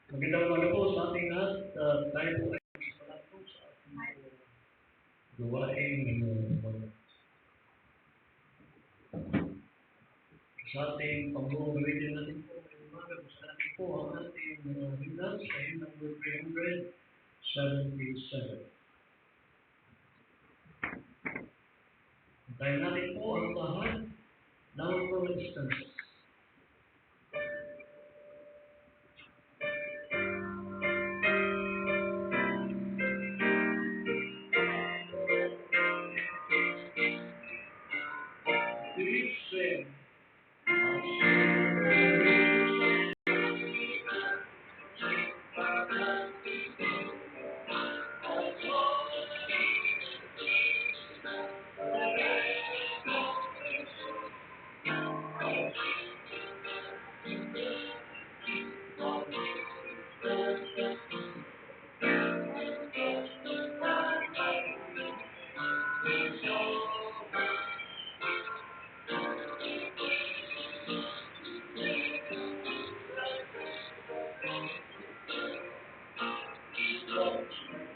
Magandang umaga po sa ating lahat. Tayo po ay isa lang po sa ating gawain sa ating pagbuong gawin natin po. Umaga po sa ating po ang ating himnan sa hymn number 377. Tayo natin po ang lahat ng mga instances. sing. I'll sing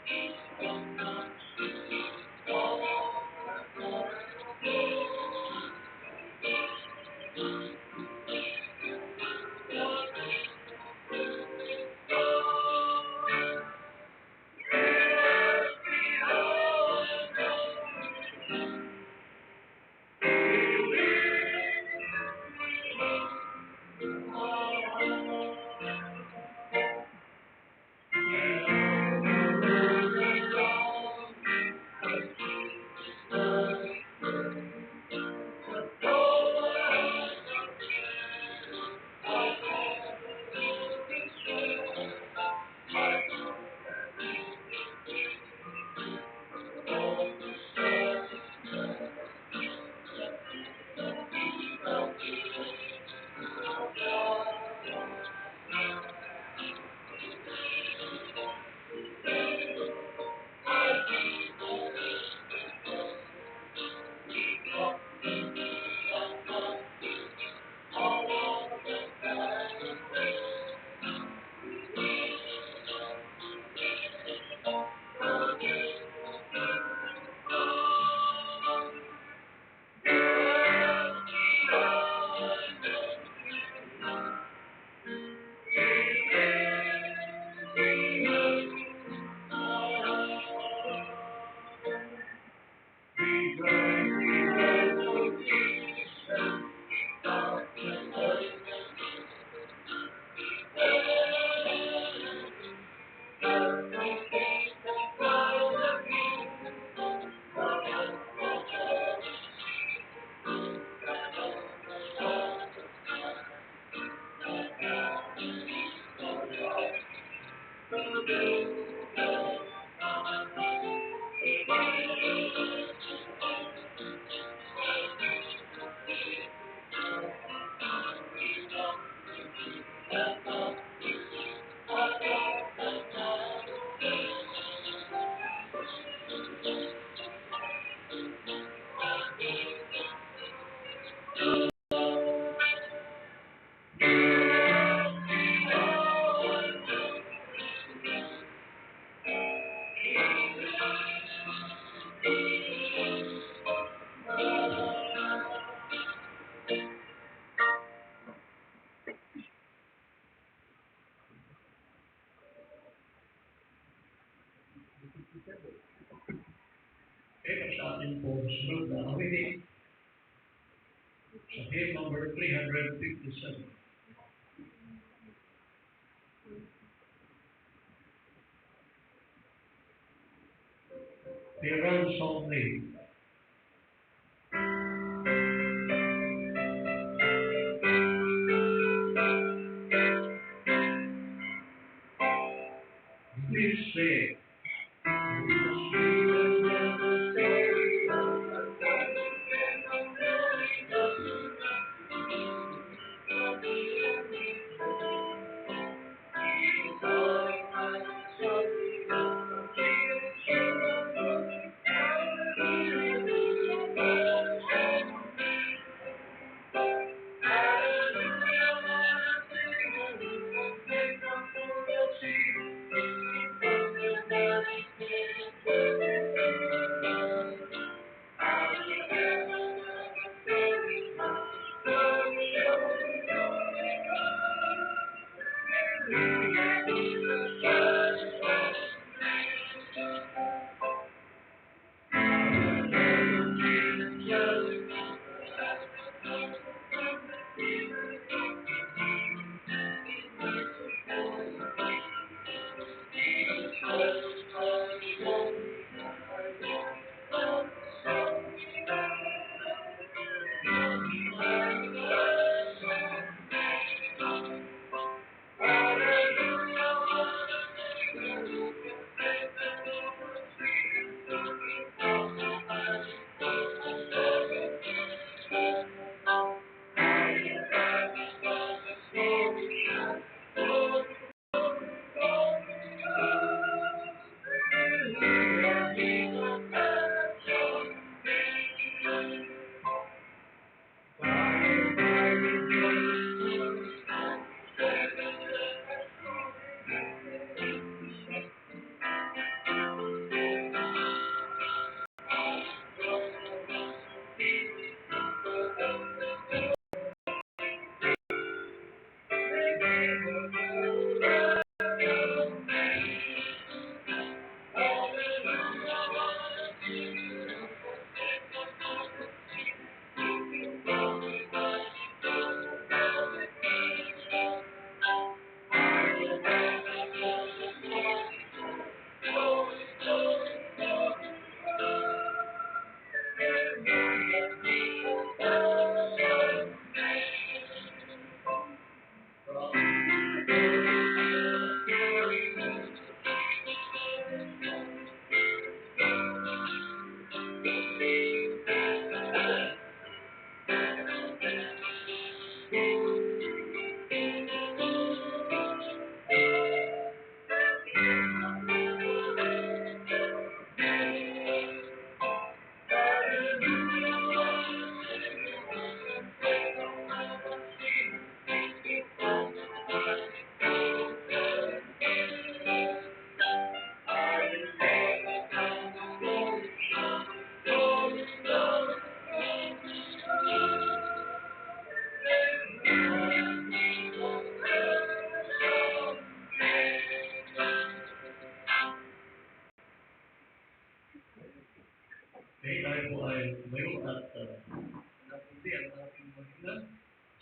sa ating po sunod na awitin sa hymn number 357. The ransom name. Please say,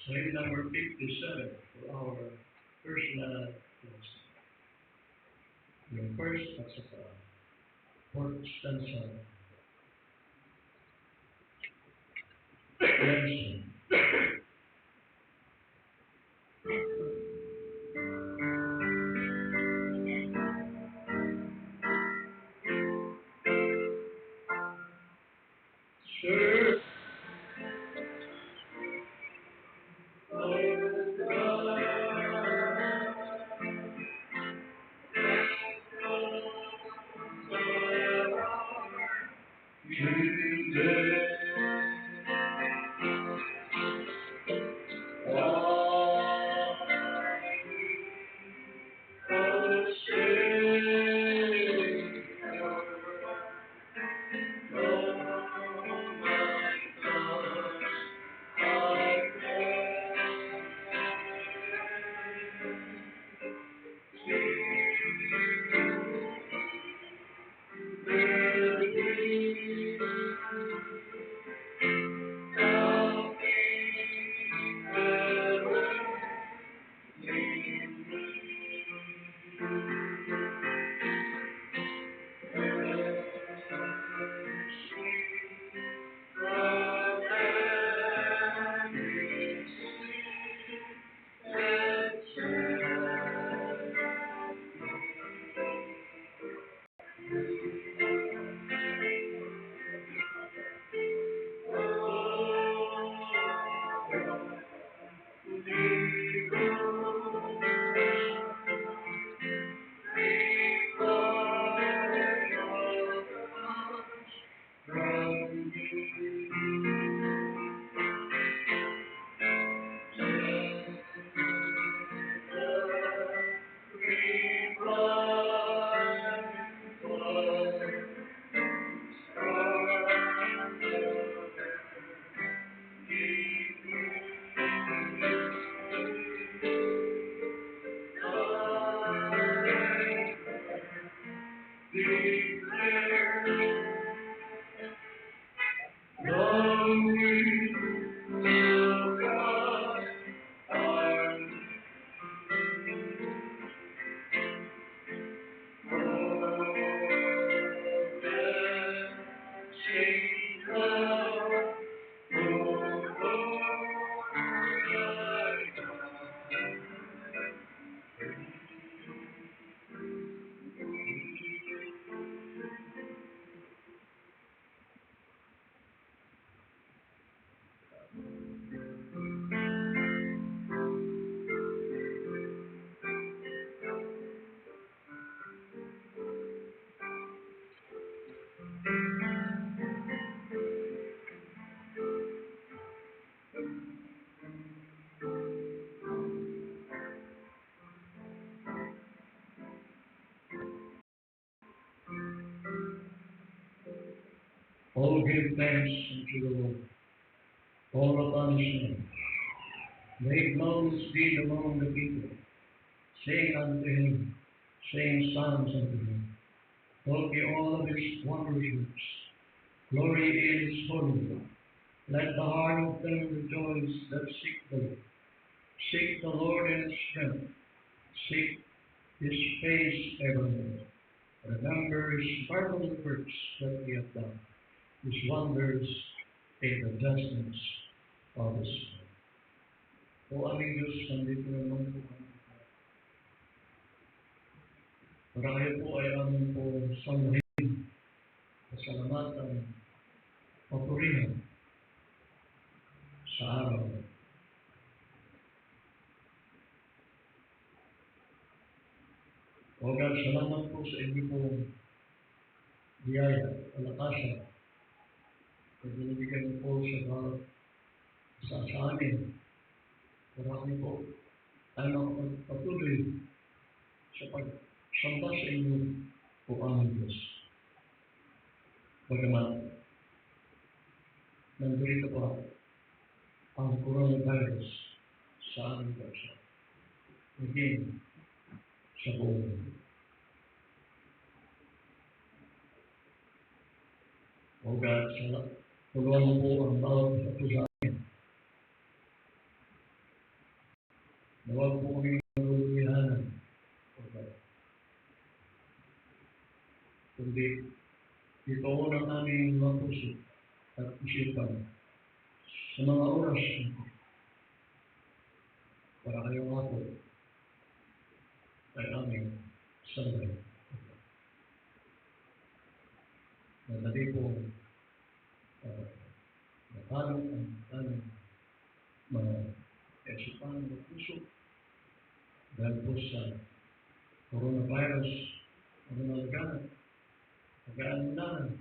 So hymn number 57 for our personal lesson. Yung first at saka fourth stanza lesson. Sir, all give thanks unto the Lord, all upon his name. Make known his deed among the people. Sing unto him, sing psalms unto him. Tell ye all of his wondrous works. Glory in his holy name. Let the heart of them rejoice that seek the Lord. Seek the Lord in his strength. Seek his face evermore. Remember his marvelous works that he hath done, his wonders in the judgments of his name. O aming Diyos, nandito naman po kami. Marami po ay aming po sambahin, pasalamatan, papurihan sa araw. O God, salamat po sa inyo po biyaya, kalakasan, na binibigyan niyo po sa bawat sa amin. Marami po tayo patuloy sa pagsamba sa inyo po aming Diyos. Bagamat nandito pa ang coronavirus sa aming bansa. Again, sa buong mundo. O God, tulungan mo po ang bawat isa po sa amin Huwag po kami naluluyanan. Kundi ito ng aming mga puso at isipan sa mga oras nito para kayo nga po ay aming sanay. Madali po nakalong ang aming mga isipan ng puso dahil po sa coronavirus ang nalaganap, nag-aalangan.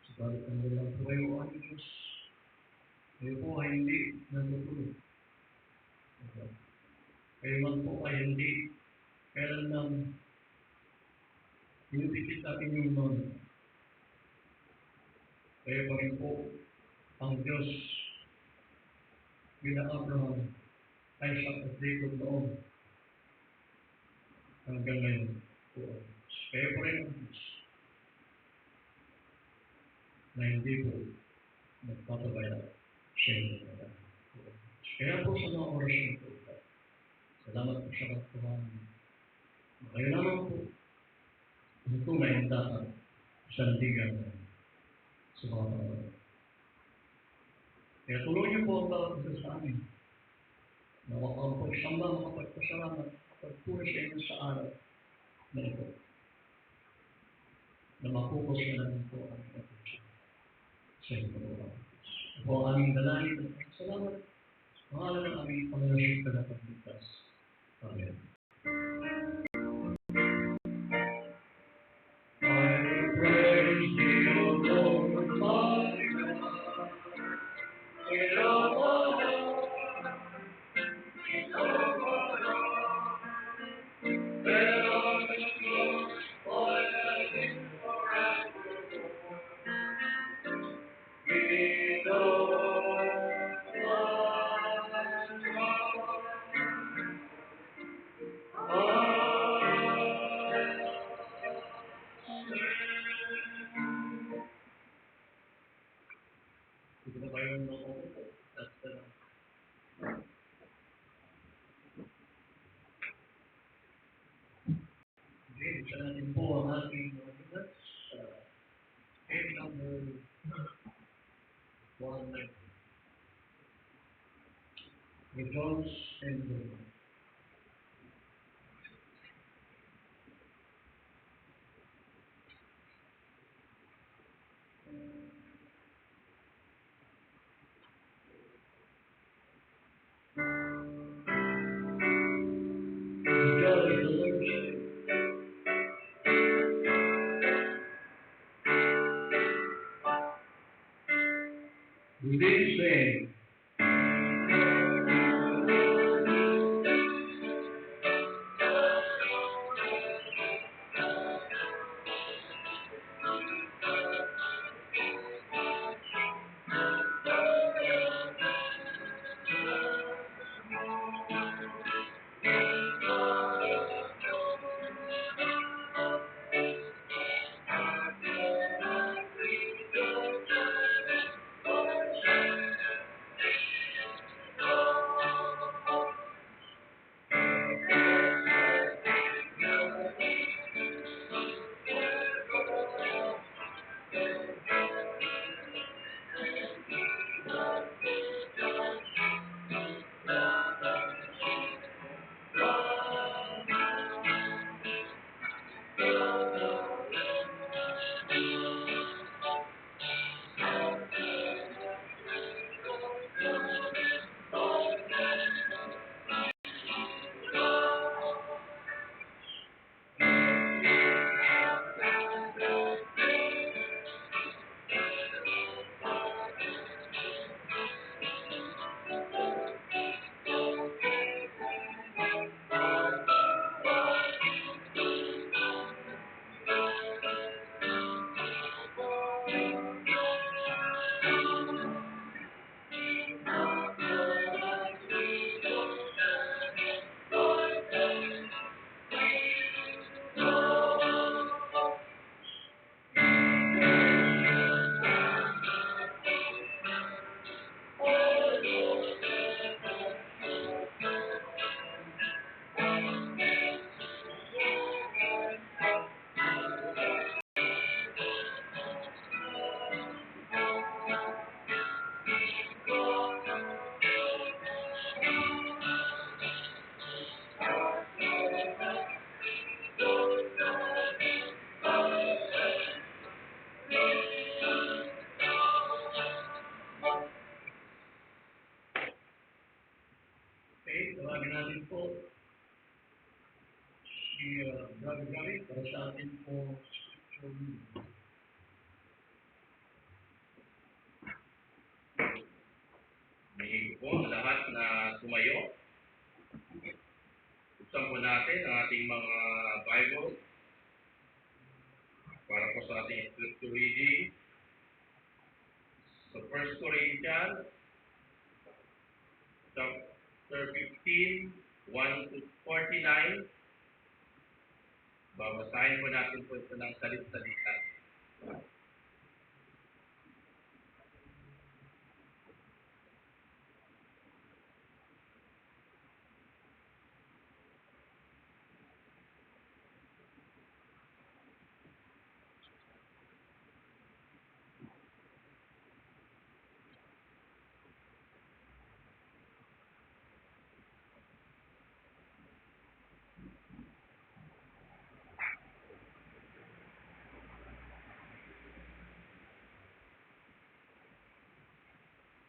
Subalit ang walang po kayo ang Diyos. Kayo po ay hindi natutulog. Kayo man po ay hindi kailanman pinipikit at inyong mga. Kayo pa rin po ang Diyos bila Abraham, Isaac at Jacob noon. Hanggang ngayon po. Kayo pa rin ang Diyos na hindi po magpapabaya sa inyo. Kaya po sa mga oras na po, salamat po sa katuhan. Kayo naman po, ang tunay ang dapat sandigan sa mga pangalan. Kaya tuloy niyo po ang bawat isa sa amin. Na makapagpagsamba, makapagpasalamat, makapagpuri sa inyo sa araw na ito. Na mapukus na namin po ang atensyon sa inyo po. Ito ang aming dalangin. Salamat. Pangalan ng aming Panginoon na napagligtas. Amen. Isa natin po ang ating oras sa page number 190. Rejoice and Glory. We did say Okay, tawagin natin po si Brother Gary para sa atin po scripture reading. Hinihingi po sa lahat na tumayo. Buksan po natin ang ating mga Bible para po sa ating scripture reading. Sa 1 Corinthians, chapter 15, 1 to 49. Babasahin po natin po ito ng salit-salita.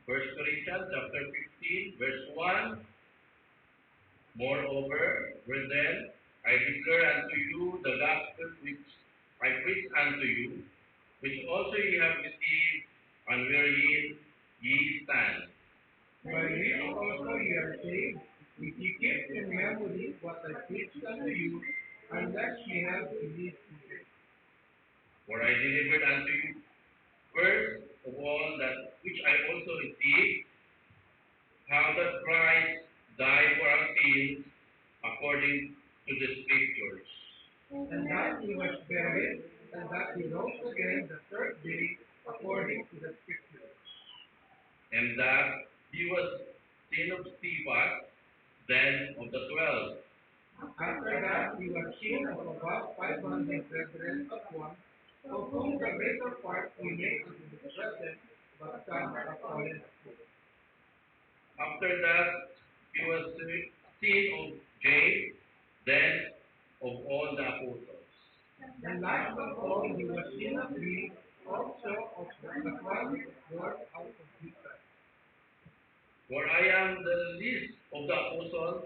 First Corinthians chapter 15, verse 1. Moreover, brethren, I declare unto you the gospel which I preach unto you, which also ye have received, and wherein ye stand. By which also ye are saved, if ye keep in memory what I preached unto you, unless ye have believed in it. For I delivered unto you first of all that which I also received, how that Christ died for our sins according to the Scriptures, And that he was buried, and that he rose again the third day, according to the Scriptures. and that he was seen of Cephas, then of the 12. After that he was seen of about 500 brethren at once, of whom the greater part remain unto the present, but some are fallen asleep. After that he was seen of James, then of all the apostles. And last of all he was seen of me, also of the one born out of Israel. For I am the least of the apostles,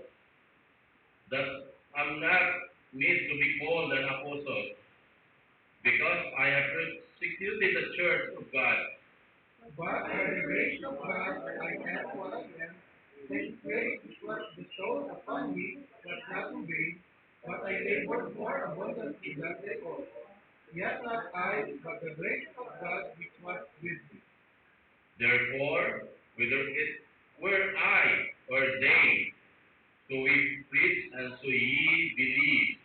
that am not made to be called an apostle, because I have persecuted the church of God. But by the grace of God I am what I am, since grace which was bestowed upon me was not in vain, but I labored more abundantly than they all. Yet not I, but the grace of God which was with me. Therefore, whether it were I or they, so we preach and so ye believe.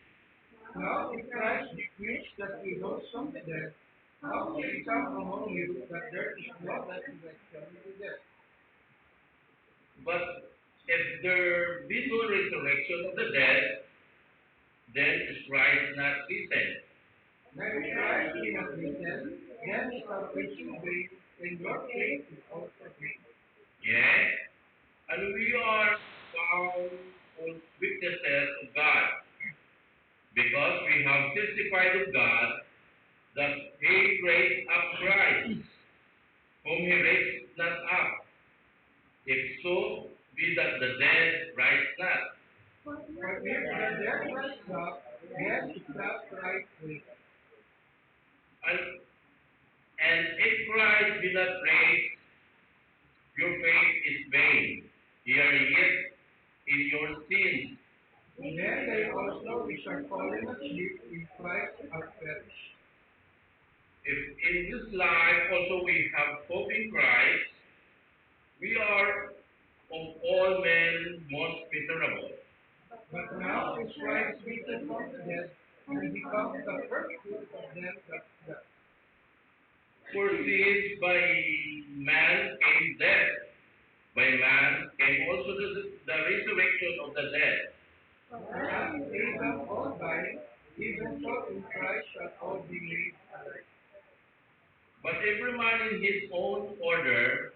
Now if Christ be preached that he rose from the dead, how say some among you that there is no resurrection of the dead? But if there be no resurrection of the dead, then is Christ not risen. Now if Christ be not risen, then is our preaching vain, and your faith is also vain. Yea, and we are found witnesses of God, because we have testified of God that he raised up Christ, whom he raised not up, if so be that the dead rise not. But if the dead rise not, then is not Christ risen. And if Christ be not raised, your faith is vain. Ye are yet in your sins. Then they also which are fallen asleep in Christ are perished. If in this life also we have hope in Christ, we are of all men most miserable. But now is Christ risen from the dead, and become the first fruit of them that slept. For since by man came death, by man came also the resurrection of the dead. As in Adam all died, even so in Christ shall all be made alive. But every man in his own order,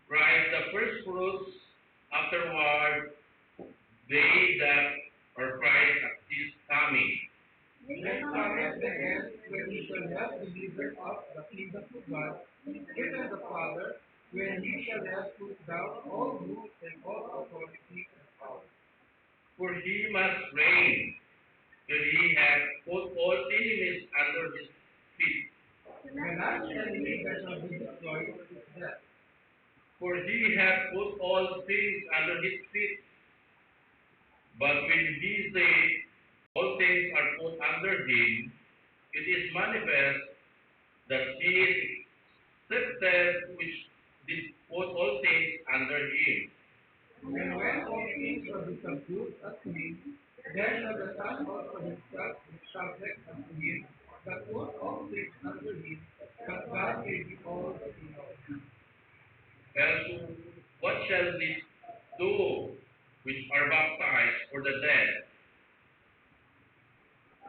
Christ the first fruits, afterward they that are Christ at his coming. Then cometh the end when he shall have delivered up the kingdom to God, even the Father, when he shall have put down all rule and all authority For he must reign till he hath put all enemies under his feet. The last enemy that shall be destroyed is death. For he hath put all things under his feet. But when he said, all things are put under him, it is manifest that he is accepted which did put all things under him. And when all things shall be subdued unto him, then shall the Son also himself be subject unto him, that put all things under him, that God may be all in all. Else, what shall we do which are baptized for the dead?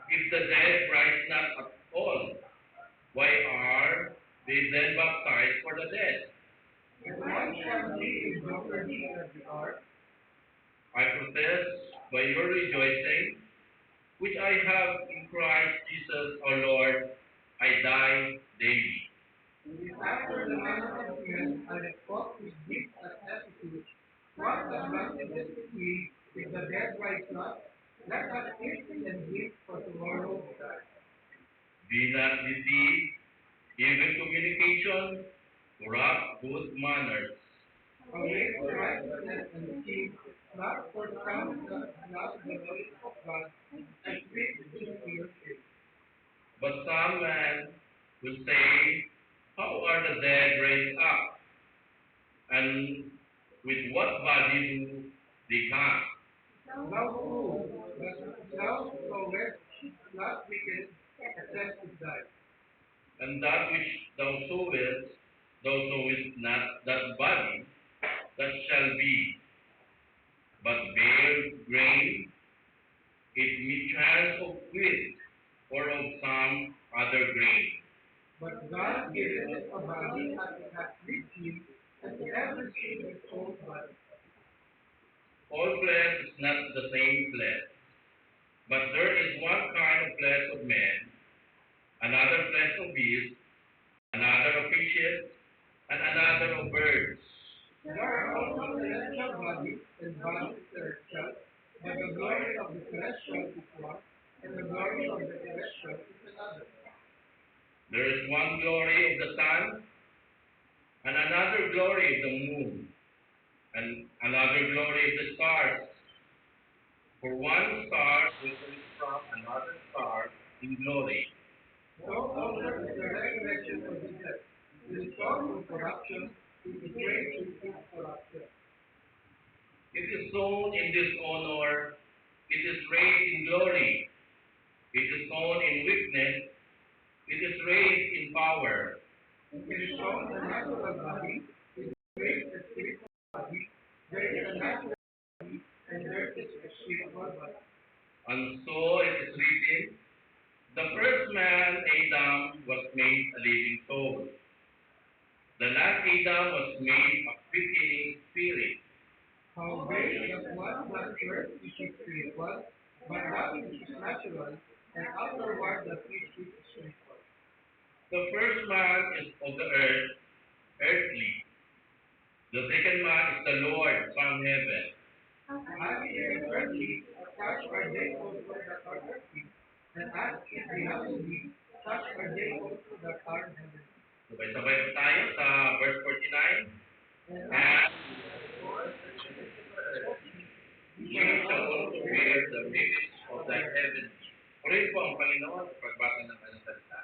If the dead rise not at all, why are they then baptized for the dead? If one shall be in jeopardy as we are, I protest by your rejoicing, which I have in Christ Jesus our Lord, I die daily. if after the manner of men I have fought with deep attitude, what advantage is we if the dead rise not? Let us hasten and wait for tomorrow to die. Be not deceived, even communication, corrupt good manners. Away for righteousness and peace, not for some that not the knowledge of God, and speak to your faith. But some men will say, how are the dead raised up? And with what body do they come? Thou fool, that thou sowest not wicked, except to die. And that which thou sowest not that body, that shall be, but bare grain, it may chance of wheat, or of some other grain. But God giveth a body as it hath pleased him, and to every seed his own body. All flesh is not the same flesh, but there is one kind of flesh of men, another flesh of beasts, another of fishes, and another of birds. There are also celestial bodies and bodies celestial, but the glory of the celestial is one, and the glory of the celestial is another. There is one glory of the sun, and another glory of the moon, and another glory of the stars. For one star differs from another star in glory. So also is the resurrection of the dead. It is sown with corruption, it is raised with incorruption. It is sown in dishonor, it is raised in glory. It is sown in weakness, it is raised in power. It is sown the natural body, it is raised the spiritual body. There is a natural body, and there is a spiritual body. And so it is written, the first man, Adam, was made a living soul. The last Adam was made a quickening spirit. Howbeit that one that first is spiritual, but that which is natural, and afterward that which is spiritual. The first man is of the earth, earthly. The second man is the Lord from heaven. As it is earthly, such are they also that are earthly, and as it is heavenly, such are they also that are heavenly. Sabay-sabay po tayo sa verse 49. And And therefore, ye shall also bear the image of thy heaven. Purihin po ang Panginoon sa pagbasa ng kanyang salita.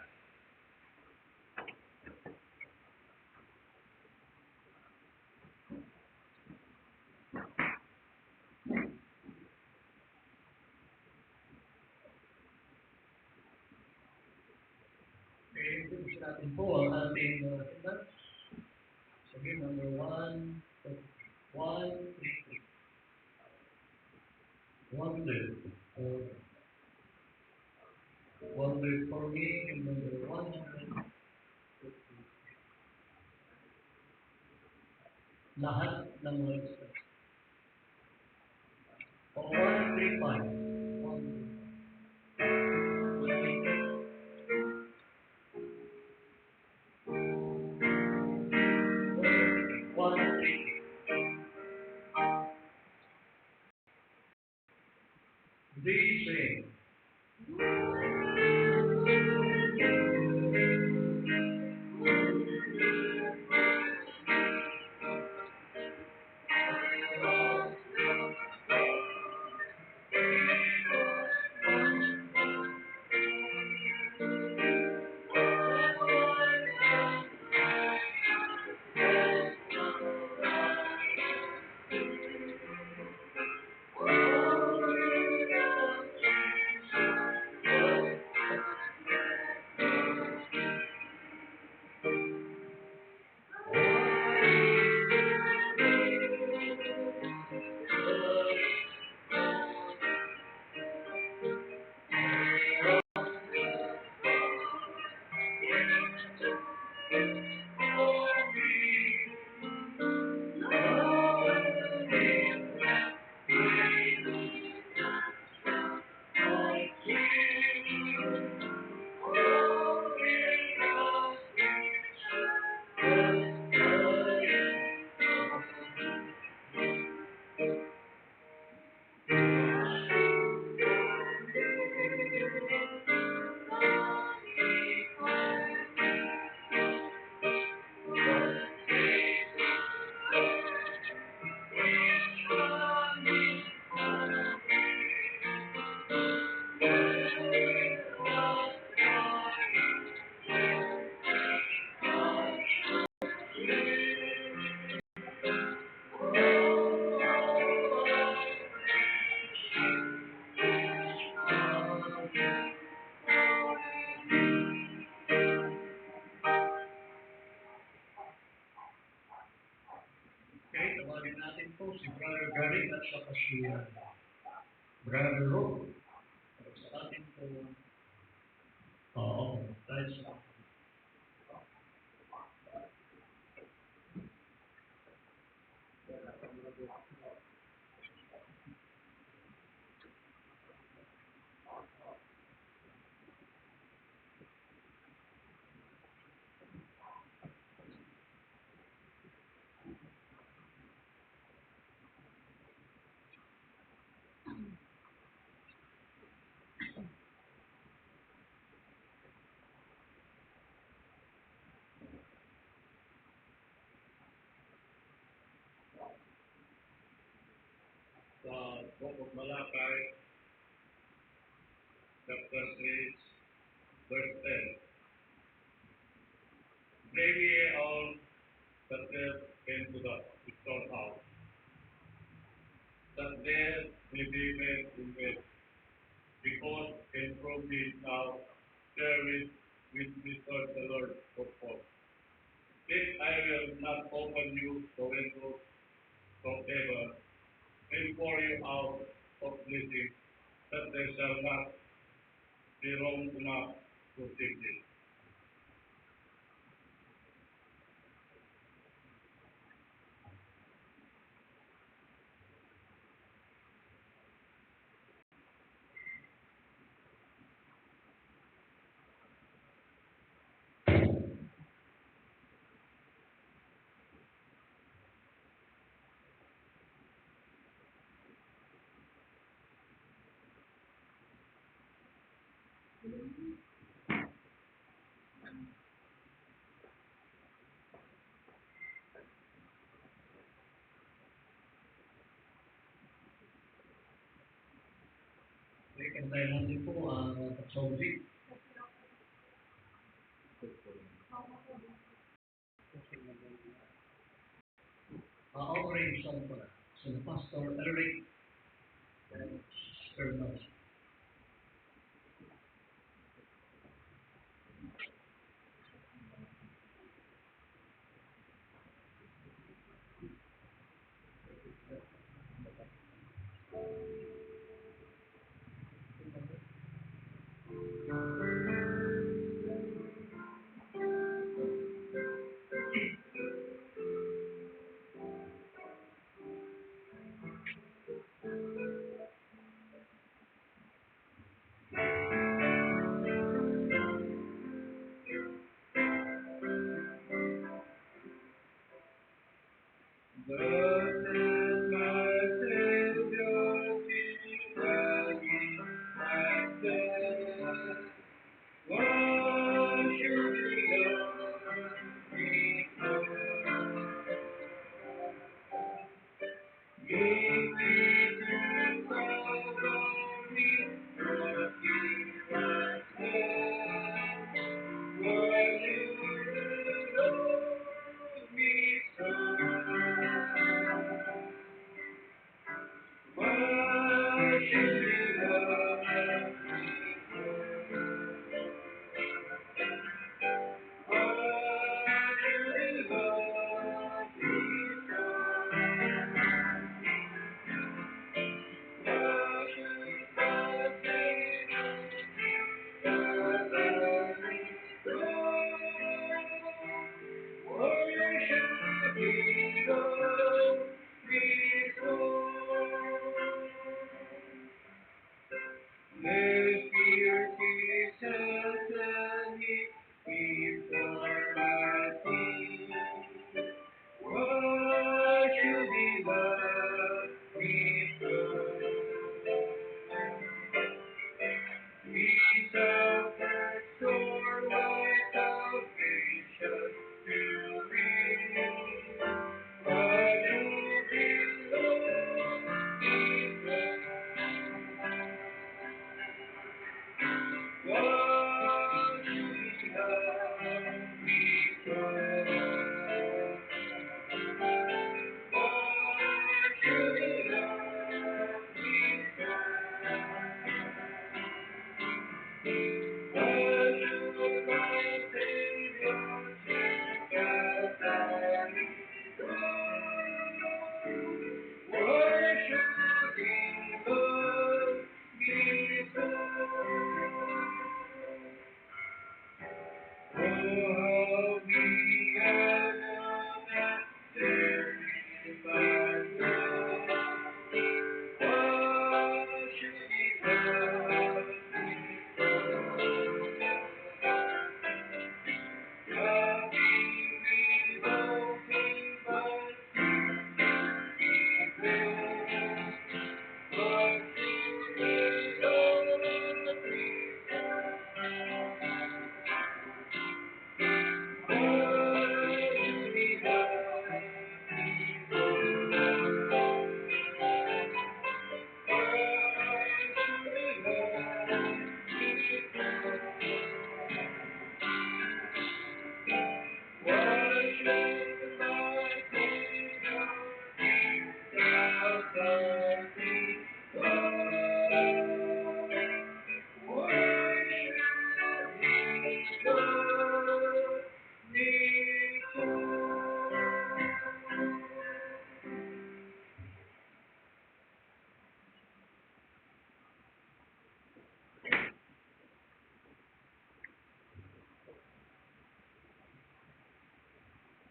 Pinipin natin po ang ating sentence. Sige, number 1, 1, 3. Wonder. Wonder for me, number 1. Lahat ng mga express. O 1, 3, 5. 1, 3. They say, okay, tawagin natin po si Brother Gary at saka si Brother Rob. Sa atin po, oo, dahil sa Book of Malachi, chapter 6, verse 10. Bring ye all that death into the storehouse, that there may be made in it, because in from thee now therewith with me serve the Lord of hosts. If I will not open you the windows of heaven, and pour you out of blessing, that there shall not be room enough to take it. okay, kantayin natin po ang Saudi. Offering song pala. So, Pastor Eric and Sister Nancy.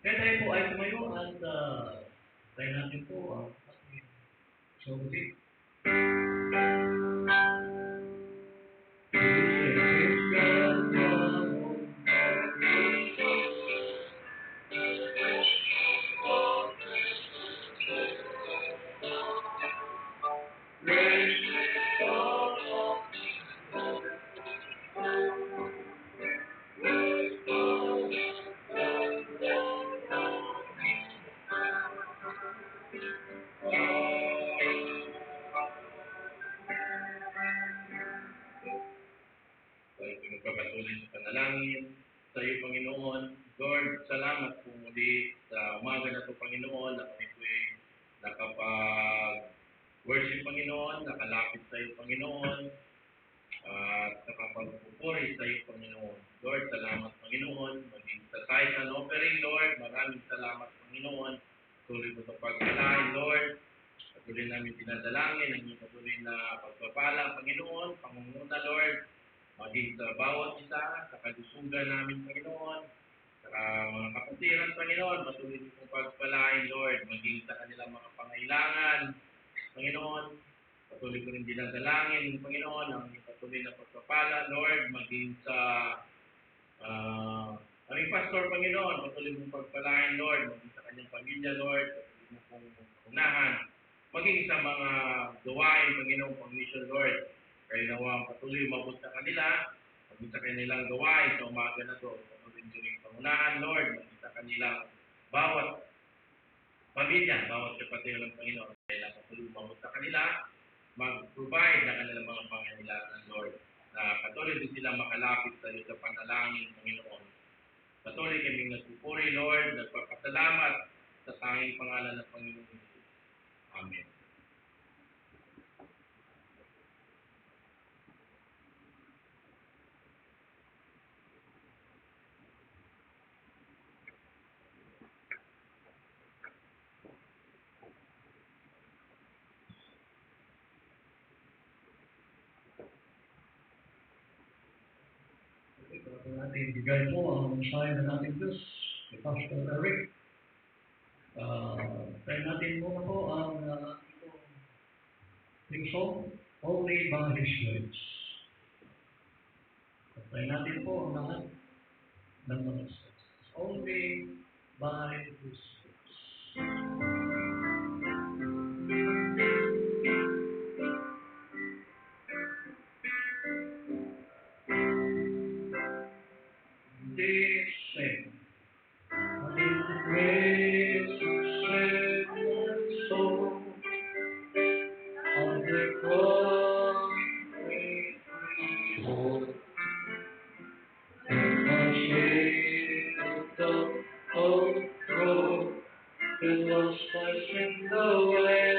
Kaya tayo po ay tumayo at tayo natin po ating sulit. Magpapatuloy sa panalangin sa iyo, Panginoon. Lord, salamat po muli sa umaga na ito, Panginoon, na kami po ay nakapag-worship, Panginoon, nakalapit sa iyo, Panginoon, at nakapagpupuri sa iyo, Panginoon. Lord, salamat, Panginoon. Maging sa tithe and offering, Lord, maraming salamat, Panginoon. Tuloy mo sa pagpalain, Lord. Patuloy namin dinadalangin ang iyong patuloy na pagpapala, Panginoon, pangunguna, Lord, maging sa bawat isa, sa kalusugan namin, Panginoon, sa mga kapatiran, Panginoon, patuloy mo pong pagpalain, Lord, maging sa kanilang mga pangailangan, Panginoon, patuloy ko rin dinadalangin, Panginoon, ang patuloy na pagpapala, Lord, maging sa aming pastor, Panginoon, patuloy mong pagpalain, Lord, maging sa kanyang pamilya, Lord, patuloy mo pong unahan, maging sa mga gawain, Panginoon, pang-mission, Lord, kaya nawang patuloy mabot sa kanila, maging sa kanilang gawain sa umaga na ito, patuloy nyo rin pangunahan, Lord, maging sa kanilang bawat pamilya, bawat kapatid ng Panginoon, kaya patuloy mabot sa kanila, mag-provide ng kanilang mga pangailangan, Lord, na patuloy din sila makalapit sa iyo sa panalangin, Panginoon. Patuloy kaming nagpupuri, Lord, nagpapasalamat sa tanging pangalan ng Panginoon Jesus. Amen. Kung natin bigay po ang mensahe na natin Diyos kay Pastor Eric. Tayo natin muna po ang itong song, Only by His Grace. Tayo natin po ang lahat ng mga steps. Only by His Grace. They sing. In grace saved my soul, on the cross made me whole. And my shame of throat, it was my sin away.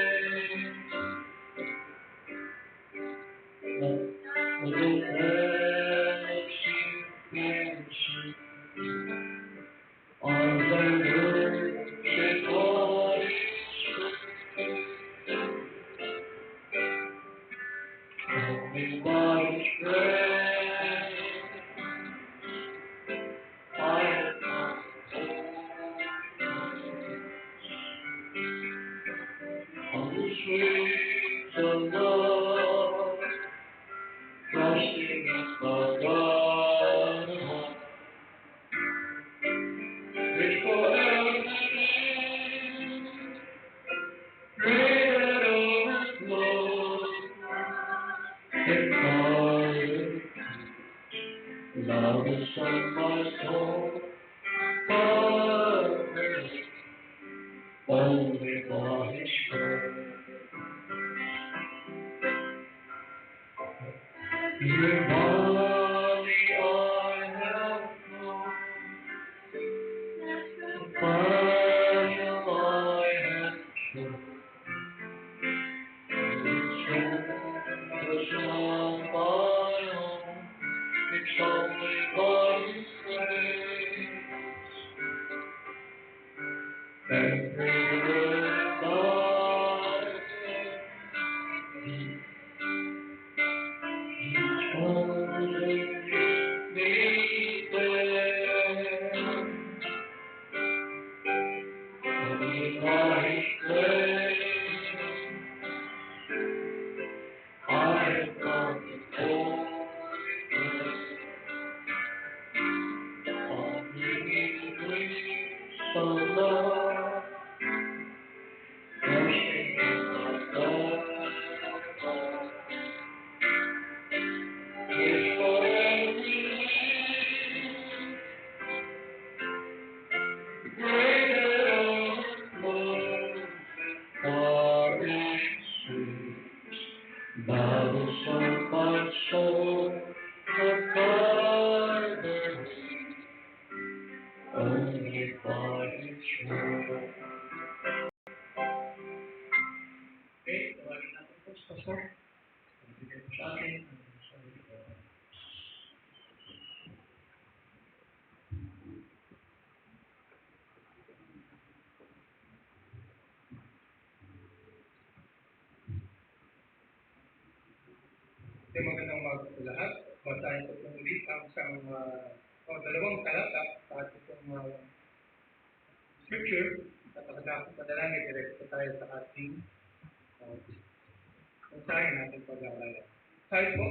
But the mercy and on the worship of only by His grace I have come on the streets of love, trusting in the God which forever great overflow in my love is on my soul, Father, only for His grace. Your body I have known, the fire I have shown, was not my own, it's only by His grace. Every word I say, each one me there. Only by His grace I have come to holy place. Only in grace of love, resting in my God, is for every greater overflow. For its sweet bowels of my soul, the Father, only by His word. Okay, tawagin natin po sa pastor. Bigyan po sa atin ang sabi ko. Magandang umaga sa lahat. Basahin ko po ulit ang dalawang talata sa ating scripture at pagkakasang panalangin, diretso tayo sa ating mensahe natin pag-aaralan. Tayo po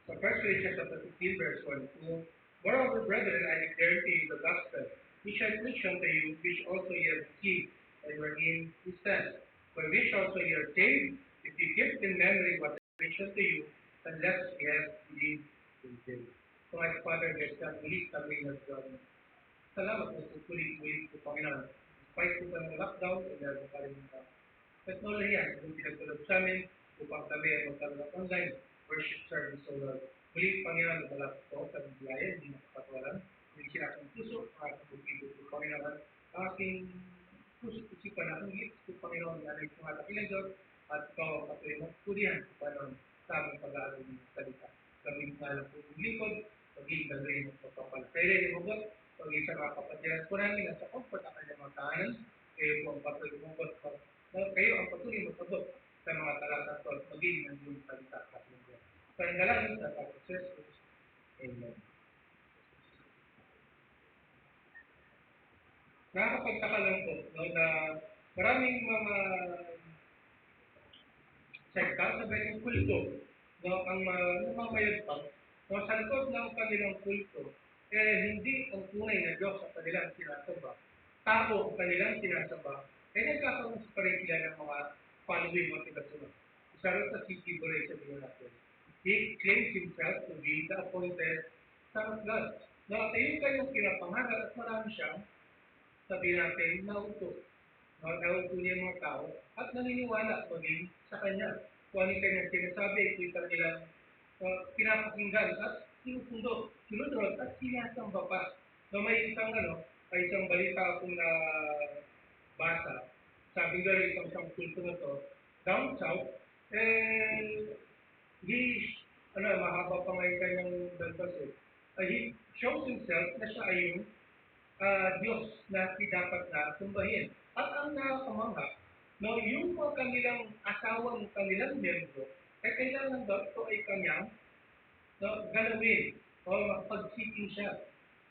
sa 1 Corinthians chapter 15 verse 1-2. Moreover, brethren, I declare to you the gospel which I preached unto you, which also ye have received, and wherein ye stand, by which also ye are saved, if you keep in memory what I preached unto you, unless ye have believed in him. So, my Father, bless God, muli kami salamat po sa tuloy-tuloy po, Panginoon. Despite po ng lockdown, meron pa rin teknolohiya yung pinagtulog sa amin upang kami ay magkaroon ng online worship service. So, muli, Panginoon, nabalak po sa biyaya, hindi nakapatawaran. Hindi sila akong puso, aking pag-ibig po, Panginoon, aking puso-pusipan, aking lips po, Panginoon, na rin po ating ilang Diyos, at ikaw ang patuloy mong pulihan, Panginoon, sa aming pag-aaral ng salita. Kami nga lang po yung lingkod, pag-ibig na rin ang pagpapalakay rin, huwag pag-ibig sa mga kapatid po namin, at sa comfort ang kanyang mga tahanan, kayo po ang patuloy mong kayo ang patuloy magpabot sa mga talata at magiging ng iyong salita at lingkod. Panalangin sa pag-Jesus. Amen. Nakakapagtaka lang po, no, na maraming mga sekta, sabay ng kulto, no, ang namamayagpag, no, sa likod ng kanilang kulto, hindi ang tunay na Diyos sa kanilang sinasamba. Tao ang kanilang sinasamba, nagkakaroon pa rin sila ng mga following motivational. Isa rin sa city Boray sa Bino natin. He claims himself to be the appointed Son of God. No, ayun kayong pinapangaral at marami siyang sabihin natin na utos. Nauto niya yung mga tao at naniniwala maging sa kanya. Kung ano yung kanyang sinasabi, ito yung kanilang pinapakinggan at sinusundo, sinunod at sinasamba pa. No, may isang balita akong na basa. Sabi nga rin isang kulto na to, down south, and mahaba pa nga yung kanyang dalbas eh. He shows himself na siya ay yung Diyos na dapat na sumbahin. At ang nakakamangha, no, yung mga kanilang asawang kanilang membro, ay kailangan daw ito ay kanyang galawin o makapag-seeking siya.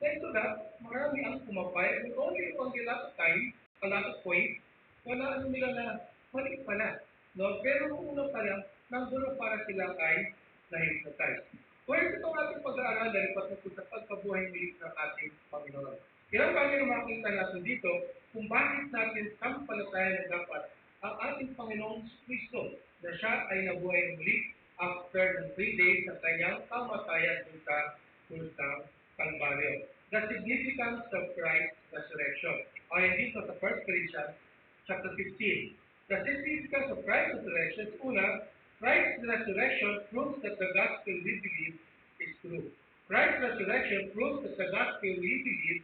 Na ito na, marami ang pumapay, and only on the last time, a lot of point, wala nila na mali pala. No? Pero kung una pa lang, nandun para sila ay na-hypnotize. Kung ito ating pag-aaralan, patungkol sa pagkabuhay milik ng ating Panginoon. Ilang bagay na makita natin dito kung bakit natin sampalataya na dapat ang ating Panginoong Kristo na siya ay nabuhay muli after ng 3 days sa kanyang kamatayan dun sa krus ng Kalbaryo. The significance of Christ's resurrection. Ayon dito sa 1 Corinthians chapter 15. The significance of Christ's resurrection, una, Christ's resurrection proves that the gospel we believe is true. Christ's resurrection proves that the gospel we believe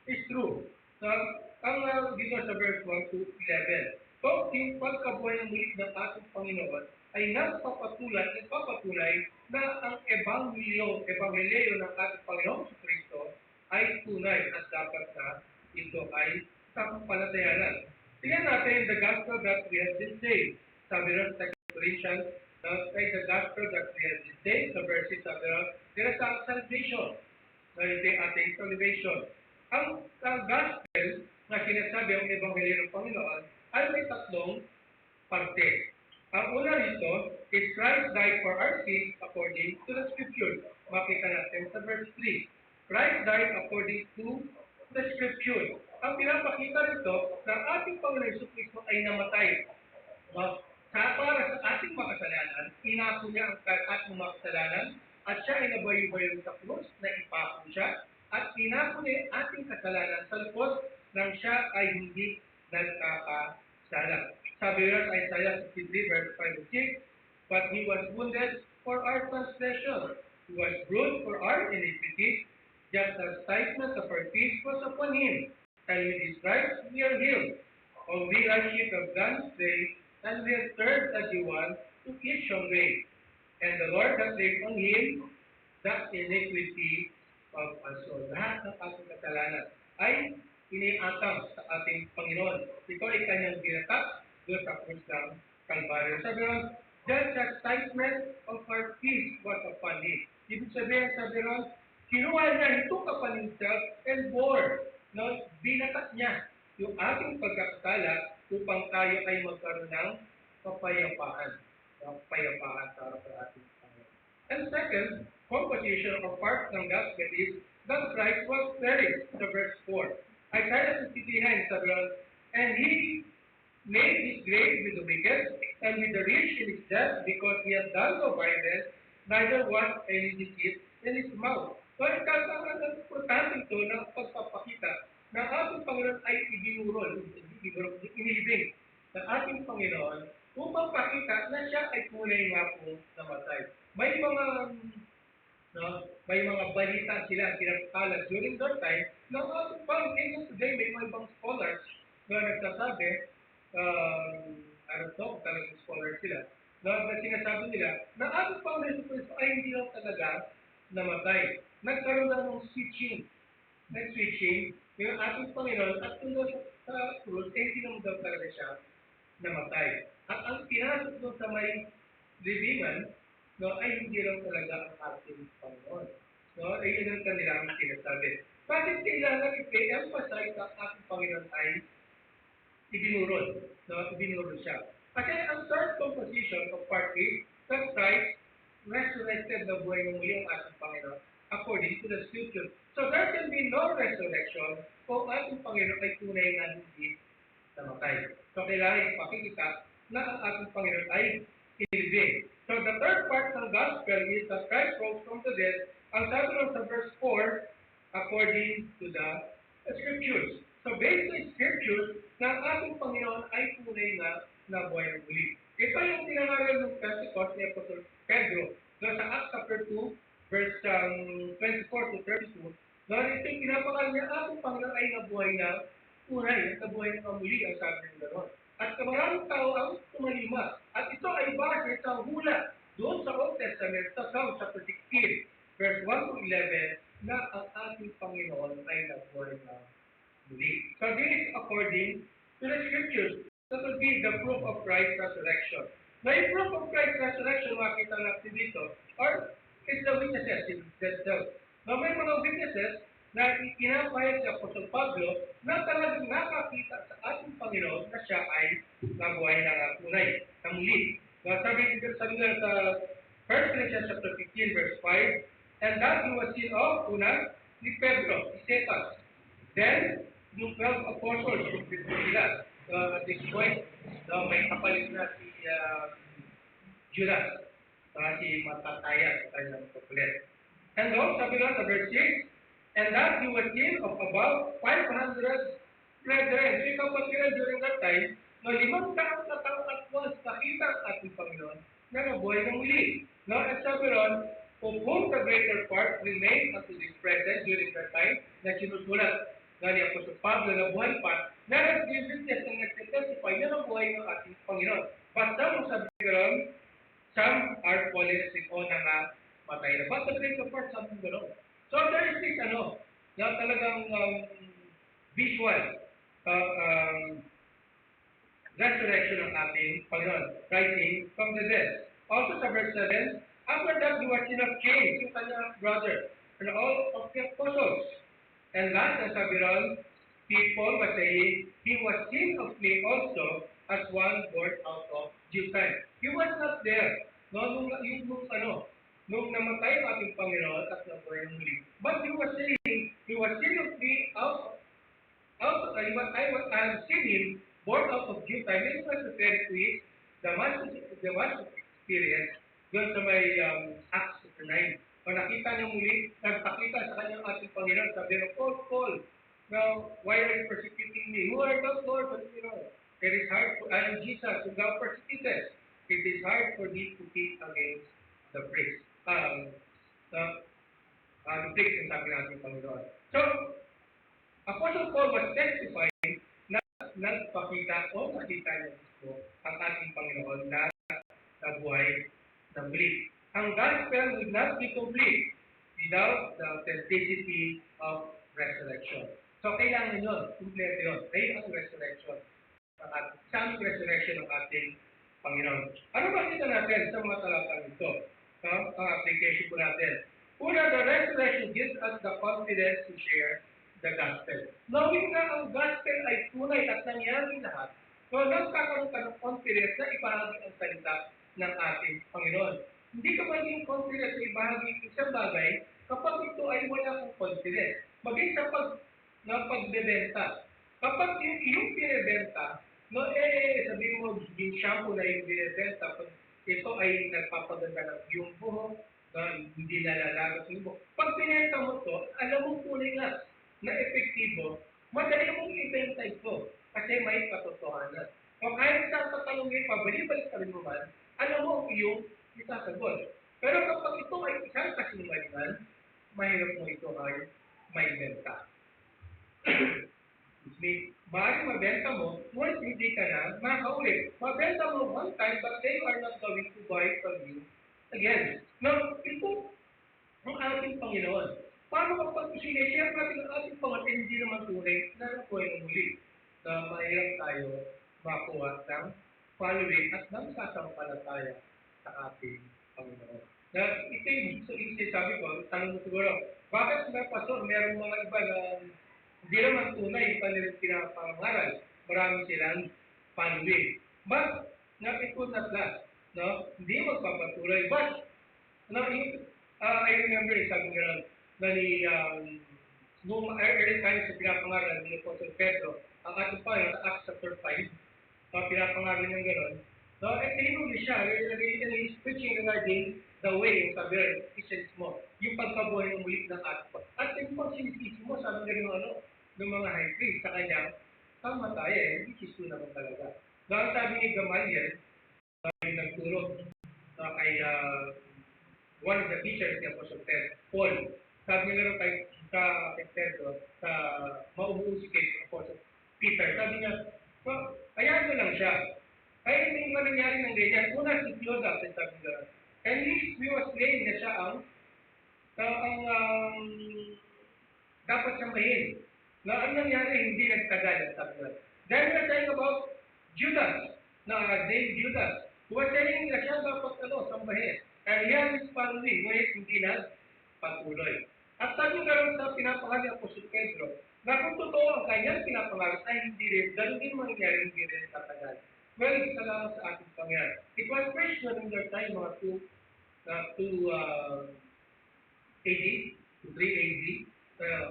is true. Ang dito sa verse 1 to 11. So, yung pagkabuhay ng muli ng ating Panginoon ay nagpapatunay na ang ebanghelyo ng ating Panginoon sa Kristo ay tunay at dapat na ito ay sampalatayanan. Tingnan natin the gospel that we have been saved. Sabi rin sa Corinthians, the gospel that we have been saved, sa verses sabi rin, there is salvation. Hindi ating salvation. Ang gospel na sinasabi ang ebanghelyo ng Panginoon ay may tatlong parte. Ang una rito is Christ died for our sins according to the Scripture. Makita natin sa verse 3. Christ died according to the Scripture. Ang pinapakita rito na ating Panginoon Hesus Kristo ay namatay. Para sa ating makasalanan, inako niya ang ating makasalanan at siya ay nabayo-bayo sa krus na ipako siya at inako niya ating kasalanan sa likod nang siya ay hindi nagkakasala. Sabi rin sa Isaiah 53 verse 5 and 6, but he was wounded for our transgression, he was bruised for our iniquity, just as chastisement of our peace was upon him, and with his stripes we are healed. All we are sheep have gone astray, and we have turned everyone to his own way. And the Lord has laid on him the iniquity of us all. Lahat ng ating kasalanan ay iniatang sa ating Panginoon. Ito ay kanyang ginatak doon sa krus ng Kalbaryo. Sabi ron, the chastisement of our peace was upon him. Ibig sabi ron, kinuha niya, he took upon himself and bore, binatak niya yung ating pagkakasala upang tayo ay magkaroon ng kapayapaan. Kapayapaan para sa ating Panginoon. And second, composition or part ng gospel is that Christ was buried, sa verse 4. Isaiah 59 sabi ron, and he made his grave with the wicked and with the rich in his death, because he had done no violence, neither was any deceit in his mouth. So, ang importante ito na pagpapakita na ating Panginoon ay inilibing ng ating Panginoon upang pakita na siya ay tunay nga po namatay. May mga balita sila pinagkalat during that time na even today may mga ibang scholars na nagsasabi, talagang scholar sila, na sinasabi nila na ating Panginoon Kristo ay hindi lang talaga namatay. Nagkaroon lang ng switching yung ating Panginoon at kung sa krus, hindi naman daw talaga siya namatay. At ang pinasok doon sa may libingan no, ay hindi raw talaga ang ating Panginoon. No, ay yun ang kanilang sinasabi. Bakit kailangan i-emphasize ang ating Panginoon ay ibinurod? No, ibinurod siya. Kasi ang third composition of part 8, that Christ resurrected na buhay ng muli ang ating Panginoon according to the scripture. So there can be no resurrection kung ating Panginoon ay tunay na hindi namatay. So kailangan ipakikita na ang ating Panginoon ay inilibing. So the third part ng gospel is that Christ rose from the dead. Ang sabi lang sa verse 4, according to the scriptures. So based on scriptures, na ang ating Panginoon ay tunay na nabuhay ng muli. Ito yung tinangalan ng Pentecost ni Apostol Pedro. So sa Acts chapter 2, verse 24 to 32, ito yung pinapangalan niya, ating Panginoon ay nabuhay na tunay at nabuhay ng muli ang sabi ng gano'n. At maraming tao ang tumalima. At ito ay base sa hula doon sa Old Testament, sa Psalm chapter 16, verse 1 to 11, na ang ating Panginoon ay nabuhay na muli. So this is according to the scriptures. That will be the proof of Christ's resurrection. Now, yung proof of Christ's resurrection, makita natin dito, or is the witnesses themselves. Now, may mga witnesses na pinapayag si Apostol Pablo na talagang nakakita sa ating Panginoon na siya ay nabuhay na tunay, na muli. Now, sabi nila sa 1 Corinthians chapter 15, verse 5, and that he was seen of, una, ni Pedro, ni Cephas. Then, yung 12 apostles, yung sila, at this point, may kapalit na si Judas, si Matataya sa kanyang kapalit. And also, sabi nga sa verse 6, and that he was seen of about 500 brethren. So, kapatiran during that time, no, 500 na tao at once nakita ang ating Panginoon na nabuhay ng muli. No, at sabi ron, of whom the greater part remained unto this present during that time, na sinusulat na ni Apostol Pablo na buhay pa, na nag-witness ang nag-testify na nabuhay ng ating Panginoon. But some sabi ron, some are fallen sick o na nga matay na. But the greater part, sabi gano'n. So there is this na talagang visual resurrection ng ating Panginoon, rising from the dead. Also sa verse 7, after that he was seen of James, yung kanyang brother, and all of the apostles. And last, ang sabi ron, Paul was saying, he was seen of me also as one born out of due time. He was not there. No, nung namatay ang ating Panginoon at nabuhay ng muli. But he was saying, he was seen of me I have seen him born out of due time. This was referred to it, the much experience doon sa may Acts 9. Kung nakita niya muli, nagpakita sa kanyang ating Panginoon, sabi niya, Paul, now, why are you persecuting me? Who are those, Lord? But it is hard for, I am Jesus, who thou persecutest. It is hard for me to kick against the pricks. The pricks ang sabi natin Panginoon. So, Apostle Paul was testifying na nagpakita o nakita niya gusto ang ating Panginoon na nabuhay na muli. Ang gospel would not be complete without the authenticity of resurrection. So, kailangan yun, kompleto yun. Kaya ang resurrection. Isang resurrection ng ating Panginoon. Ano ba kita natin sa mga talatang ito? Ang application po natin. Una, the resurrection gives us the confidence to share the gospel. Knowing na ang gospel ay tunay at nangyari lahat, so nagkakaroon ka ng confidence na ipahagi ang salita ng ating Panginoon. Hindi ka maging confident na ibahagi isang bagay kapag ito ay wala kang confidence. Maging sa pagbebenta. Kapag yung binibenta, sabihin mo, yung shampoo na yung binibenta, pag ito ay nagpapaganda ng yung buhok, hindi nalalagas yung buhok. Pag binenta mo to, alam mo tunay na epektibo, madali mong ibenta ito kasi may katotohanan. O kahit sa tatanungin pa, balik ka rin naman, alam mo ang iyong isasagot. Pero kapag ito ay isang kasinungalingan, mahirap mo ito ay may benta. Maaaring mabenta mo, ngunit hindi ka na makaulit. Mabenta mo one time, but they are not going to buy from you again. Now, ito ang ating Panginoon. Paano kapag sinishare natin ang ating Panginoon, hindi naman tunay na nakuha ng muli na mahirap tayo makuha ng following at ng sasampalataya sa ating Panginoon. Na ito yung sabi ko, tanong mo siguro, bakit na pastor, merong mga iba na hindi naman tunay yung kanilang pinapangaral. Marami silang following. But, it could not last. No? Hindi magpapatuloy. But, no, I remember, sabi nga na ni, noong early times sa pinapangaral ni Apostle Pedro, ang ating Panginoon sa Acts chapter 5, pinapangaral ng gano'n, no, tinuli siya, and he's preaching regarding the way, sabi rin, mo, yung pagkabuhay ng muli ng ating Panginoon. At yung pagsinisisi mo, sabi nga ng mga high priest sa kanyang kamatayan, which is true naman talaga. Dahil sabi ni Gamaliel, yung nagturo kay one of the teachers ni Apostle Paul, sabi niya kay Pedro, sa maumuusik kay Apostle Peter, sabi niya, hayaan mo lang siya. Kaya may iba nangyari ng ganyan. Una si Clodas, sabi niya, and he was claiming na siya ang dapat sambahin. Na ang nangyari, hindi nagtagal, sabi niya. Then we're saying about Judas, named Judas, who was saying na siya dapat sambahin. And he has his following, ngunit hindi na patuloy. At sabi nga rin sa pinapangalan ni Apostol Pedro, na kung totoo ang kanyang pinapangalan ay hindi rin, ganun din mangyayari, hindi rin tatagal. Well, salamat sa ating Panginoon. It was preached during their time, mga 2 AD, to 3 AD,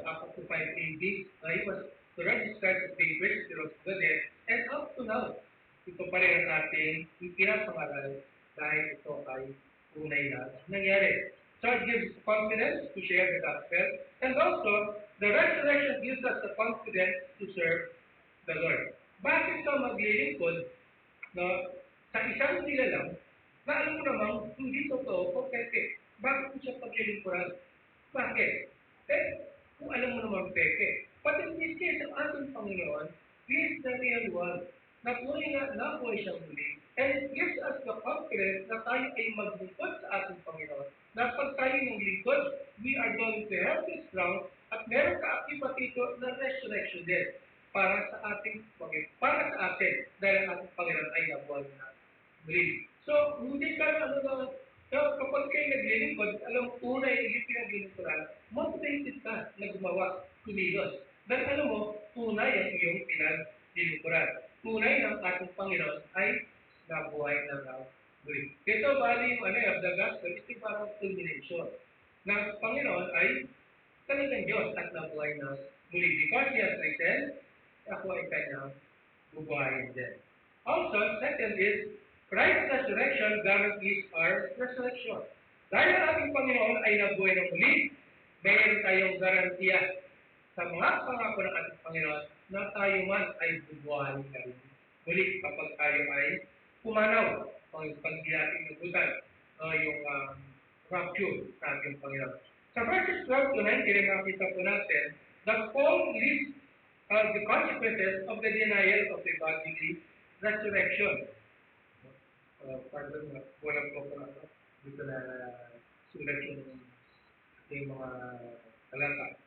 up to 5 AD. He was the registered to be preached to the dead, and up to now, ito pa rin ang ating pinapangalan dahil ito ay tunay na nangyari. So it gives confidence to share the gospel, and also, the resurrection gives us the confidence to serve the Lord. Bakit ka maglilingkod sa isang nilalang na alam mo naman, hindi totoo o peke? Bakit mo siya paglilingkuran? Bakit? Kung alam mo naman peke. But in this case, ang ating Panginoon, He is the real one. Nabuhay siya muli. And it gives us the confidence na tayo ay maglingkod sa ating Panginoon. Na pag tayo ng lingkod, we are going to have this ground at meron kaakibat ito na resurrection din para sa ating Panginoon. Para sa atin, dahil ang ating Panginoon ay nabuhay na muli. So, hindi ka kapag kayo naglilingkod, alam mo, tunay yung pinaglilingkuran, motivated ka na gumawa, kumilos. Dahil alam mo, tunay ang iyong pinaglilingkuran. Tunay ng ating Panginoon ay nabuhay na muli. Ito bali yung of the gospel, ito parang culmination. Na Panginoon ay talagang Diyos at nabuhay na muli. Because He has risen, ako ay kanyang bubuhayin din. Also, second is, Christ's resurrection guarantees our resurrection. Dahil ang ating Panginoon ay nabuhay ng muli, mayroon tayong garantiya sa mga pangako ng ating Panginoon na tayo man ay bubuhayin na rin muli kapag tayo ay pumanaw o yung pagdiyating nagutan o yung rapture sa ating Panginoon. Sa verses 12 to 19, makita po natin that Paul lists the consequences of the denial of the bodily resurrection. Pardon, walang po na dito na sulat yung mga talata.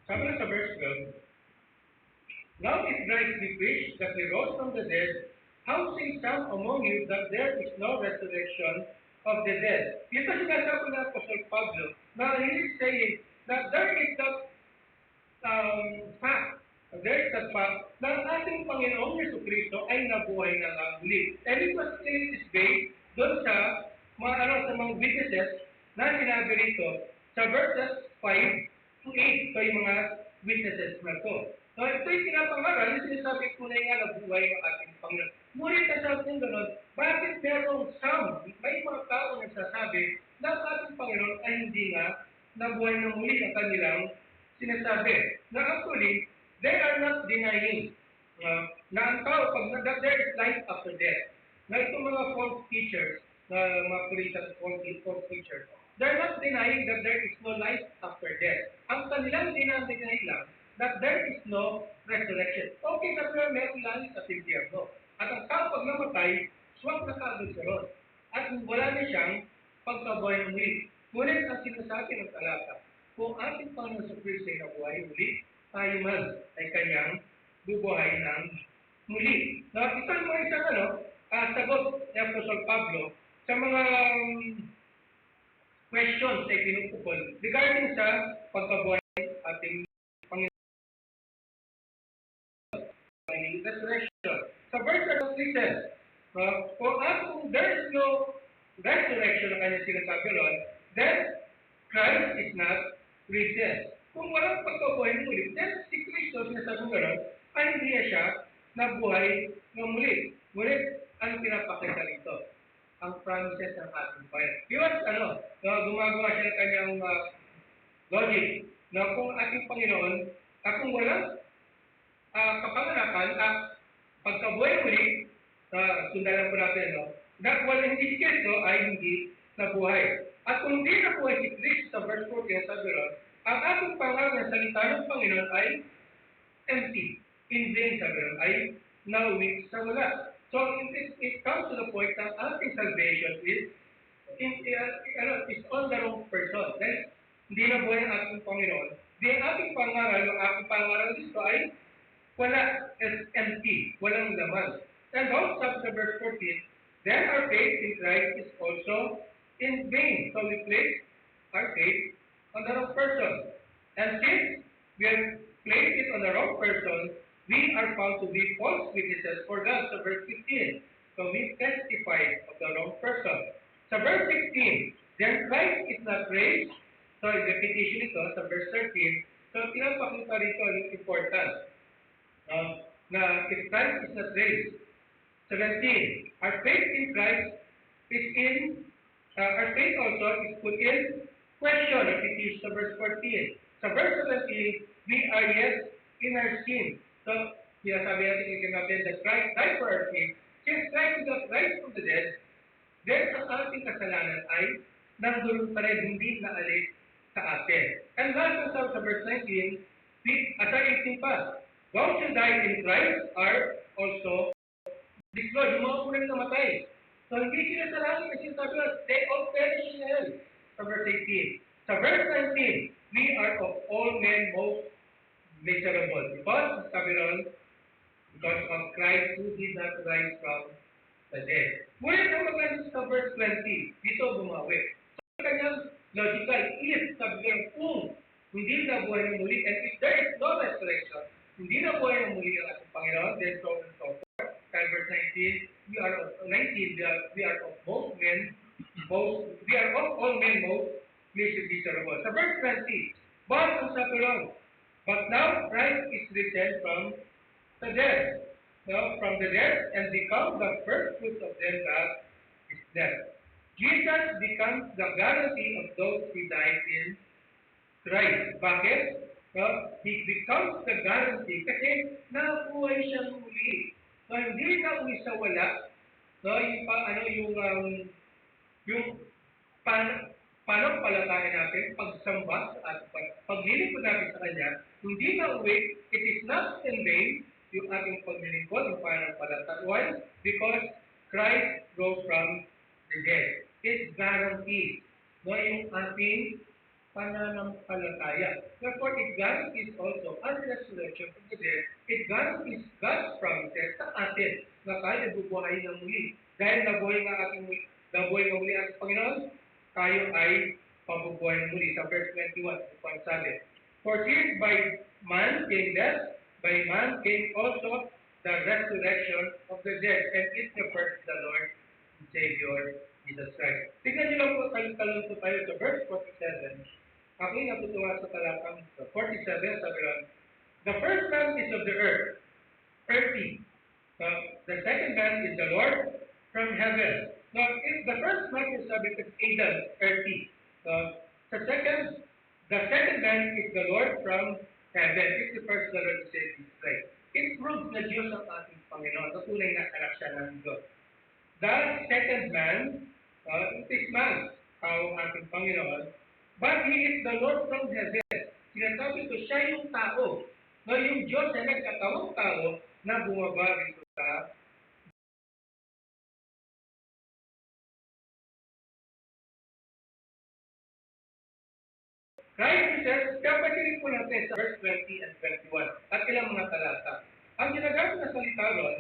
Sabi na sa verse 12, now if Christ be preached that He rose from the dead, how say some among you that there is no resurrection of the dead? Ito sinasabi na Apostle Pablo na he is saying that there is that fact na ang ating Panginoong Yesu Cristo ay nabuhay na nga muli. And it was clearly displayed doon sa mga witnesses na sinabi rito sa verses 5 to 8. Ito yung mga witnesses na to. So, ito yung pinapangaral, yung sinasabi ko na nga nabuhay ng ating Panginoon. Ngunit nasabi ng gano'n, bakit merong may mga tao nagsasabi na ang ating Panginoon ay hindi nga nabuhay na muli ang kanilang sinasabi. Na actually, they are not denying na ang tao, that there is life after death. Na itong mga false teachers, na mga Puritan false teachers, they're not denying that there is no life after death. Ang kanilang dinadeny lang that there is no resurrection. Okay, sabi na meron langit at impyerno. At ang tao pag namatay, swak na kaagad sa ron. At wala na siyang pagkabuhay ng muli. Ngunit ang sinasabi ng talata, kung ating Panginoon sa Kristo ay nabuhay muli, tayo man ay kanyang bubuhay ng muli. No, ito yung mga isang sagot ni Apostol Pablo sa mga questions ay pinupukol regarding sa pagkabuhay ng ating Panginoon resurrection. Sa verse 3 for us, there is no resurrection na kanya sinasabi ron, then Christ is not risen. Kung walang pagkabuhay ng muli, then si Kristo sinasabi gano'n, ay hindi siya nabuhay ng muli. Ngunit, ang pinapakita rito? Ang promises ng ating Panginoon. Yun, gumagawa siya ng kanyang logic na kung ating Panginoon, kung walang kapanganakan, pagkabuhay muli, sundalan po natin, na walang hindi si Kristo ay hindi nabuhay. At kung hindi nabuhay si Kristo sa verse 14, sabi ron, ang ating pangalan ng salita ng Panginoon ay empty. In vain, sabi ron, ay nauwi sa wala. So, it comes to the point na ating salvation is on the wrong person. Then, hindi nabuhay ang ating Panginoon. Di ang ating pangaral dito ay wala, is empty, walang laman. And also, sa verse 14, then our faith in Christ is also in vain. So we place our faith on the wrong person. And since we have placed it on the wrong person, we are found to be false witnesses for God. So verse 15, so we testify of the wrong person. Sa verse 16, then Christ is not raised. So repetition ito sa verse 13. So pinapakita rito yung importance na if Christ is not raised. 17. Our faith in Christ is our faith also is put in question. Repetition sa verse 14. Sa verse 17, we are yet in our sin. So, sinasabi natin that Christ died for our sin. Since Christ is not rise from the dead, then ang ating kasalanan ay nandun pa rin, hindi naalis sa atin. And last sa verse 19, as our 18 pa, those who died in Christ are also destroyed. Yung mga unang namatay. So, hindi sila sa langit kasi sabi na, they all perish in hell. Sa verse 18. Sa verse 19, we are of all men most miserable. Because, sabi ron, because of Christ who did not rise from the dead. Ngunit ang maganda sa verse 20, dito bumawi. So, kanyang logical, if, sabi ron, kung hindi na buhay ng muli, and if there is no resurrection, hindi na buhay ng muli ang ating Panginoon, then so and so forth. Kaya verse 19, we are of all men most miserable. Sa verse 20, but ang sabi ron, but now Christ is risen from the dead, and become the first fruits of them that is dead. Jesus becomes the guarantee of those who died in Christ. Bakit? He becomes the guarantee kasi nabuhay siyang muli. So, hindi na uwi sa wala, yung panampalataya natin, pagsamba at paglilingkod natin sa Kanya, hindi na uwi, it is not in vain, yung ating paglilingkod, yung panampalataya. Why? Because Christ rose from the dead. It's guaranteed. Yung ating pananampalataya. Therefore, it guarantees also ang resurrection of the dead. It guarantees God's promises sa atin na tayo bubuhay ng muli. Dahil nabuhay nga muli ang Panginoon, tayo ay pabubuhay ng muli. Sa verse 21, ang sabi, for since by man came death, by man came also the resurrection of the dead, and it refers to the Lord and Savior Jesus Christ. Tignan niyo lang po, talong po tayo sa verse 47. Ako yung natutuwa sa talatang 47, sabi lang, the first man is of the earth, earthy. The second man is the Lord from heaven. Now, if the first man is sabi is Adam, earthy. The second man is the Lord from heaven. It refers to the Lord Jesus Christ. It proves na Diyos ang ating Panginoon. Na tunay na anak siya ng Diyos. The second man, it is man, ang ating Panginoon, but He is the Lord from heaven. Sinasabi ko, siya yung tao. No, yung Diyos ay nagkatawang tao na bumaba dito sa Christ Jesus, kaya pa Tingnan po natin sa verse 20 and 21 at ilang mga talata. Ang ginagamit na salita ron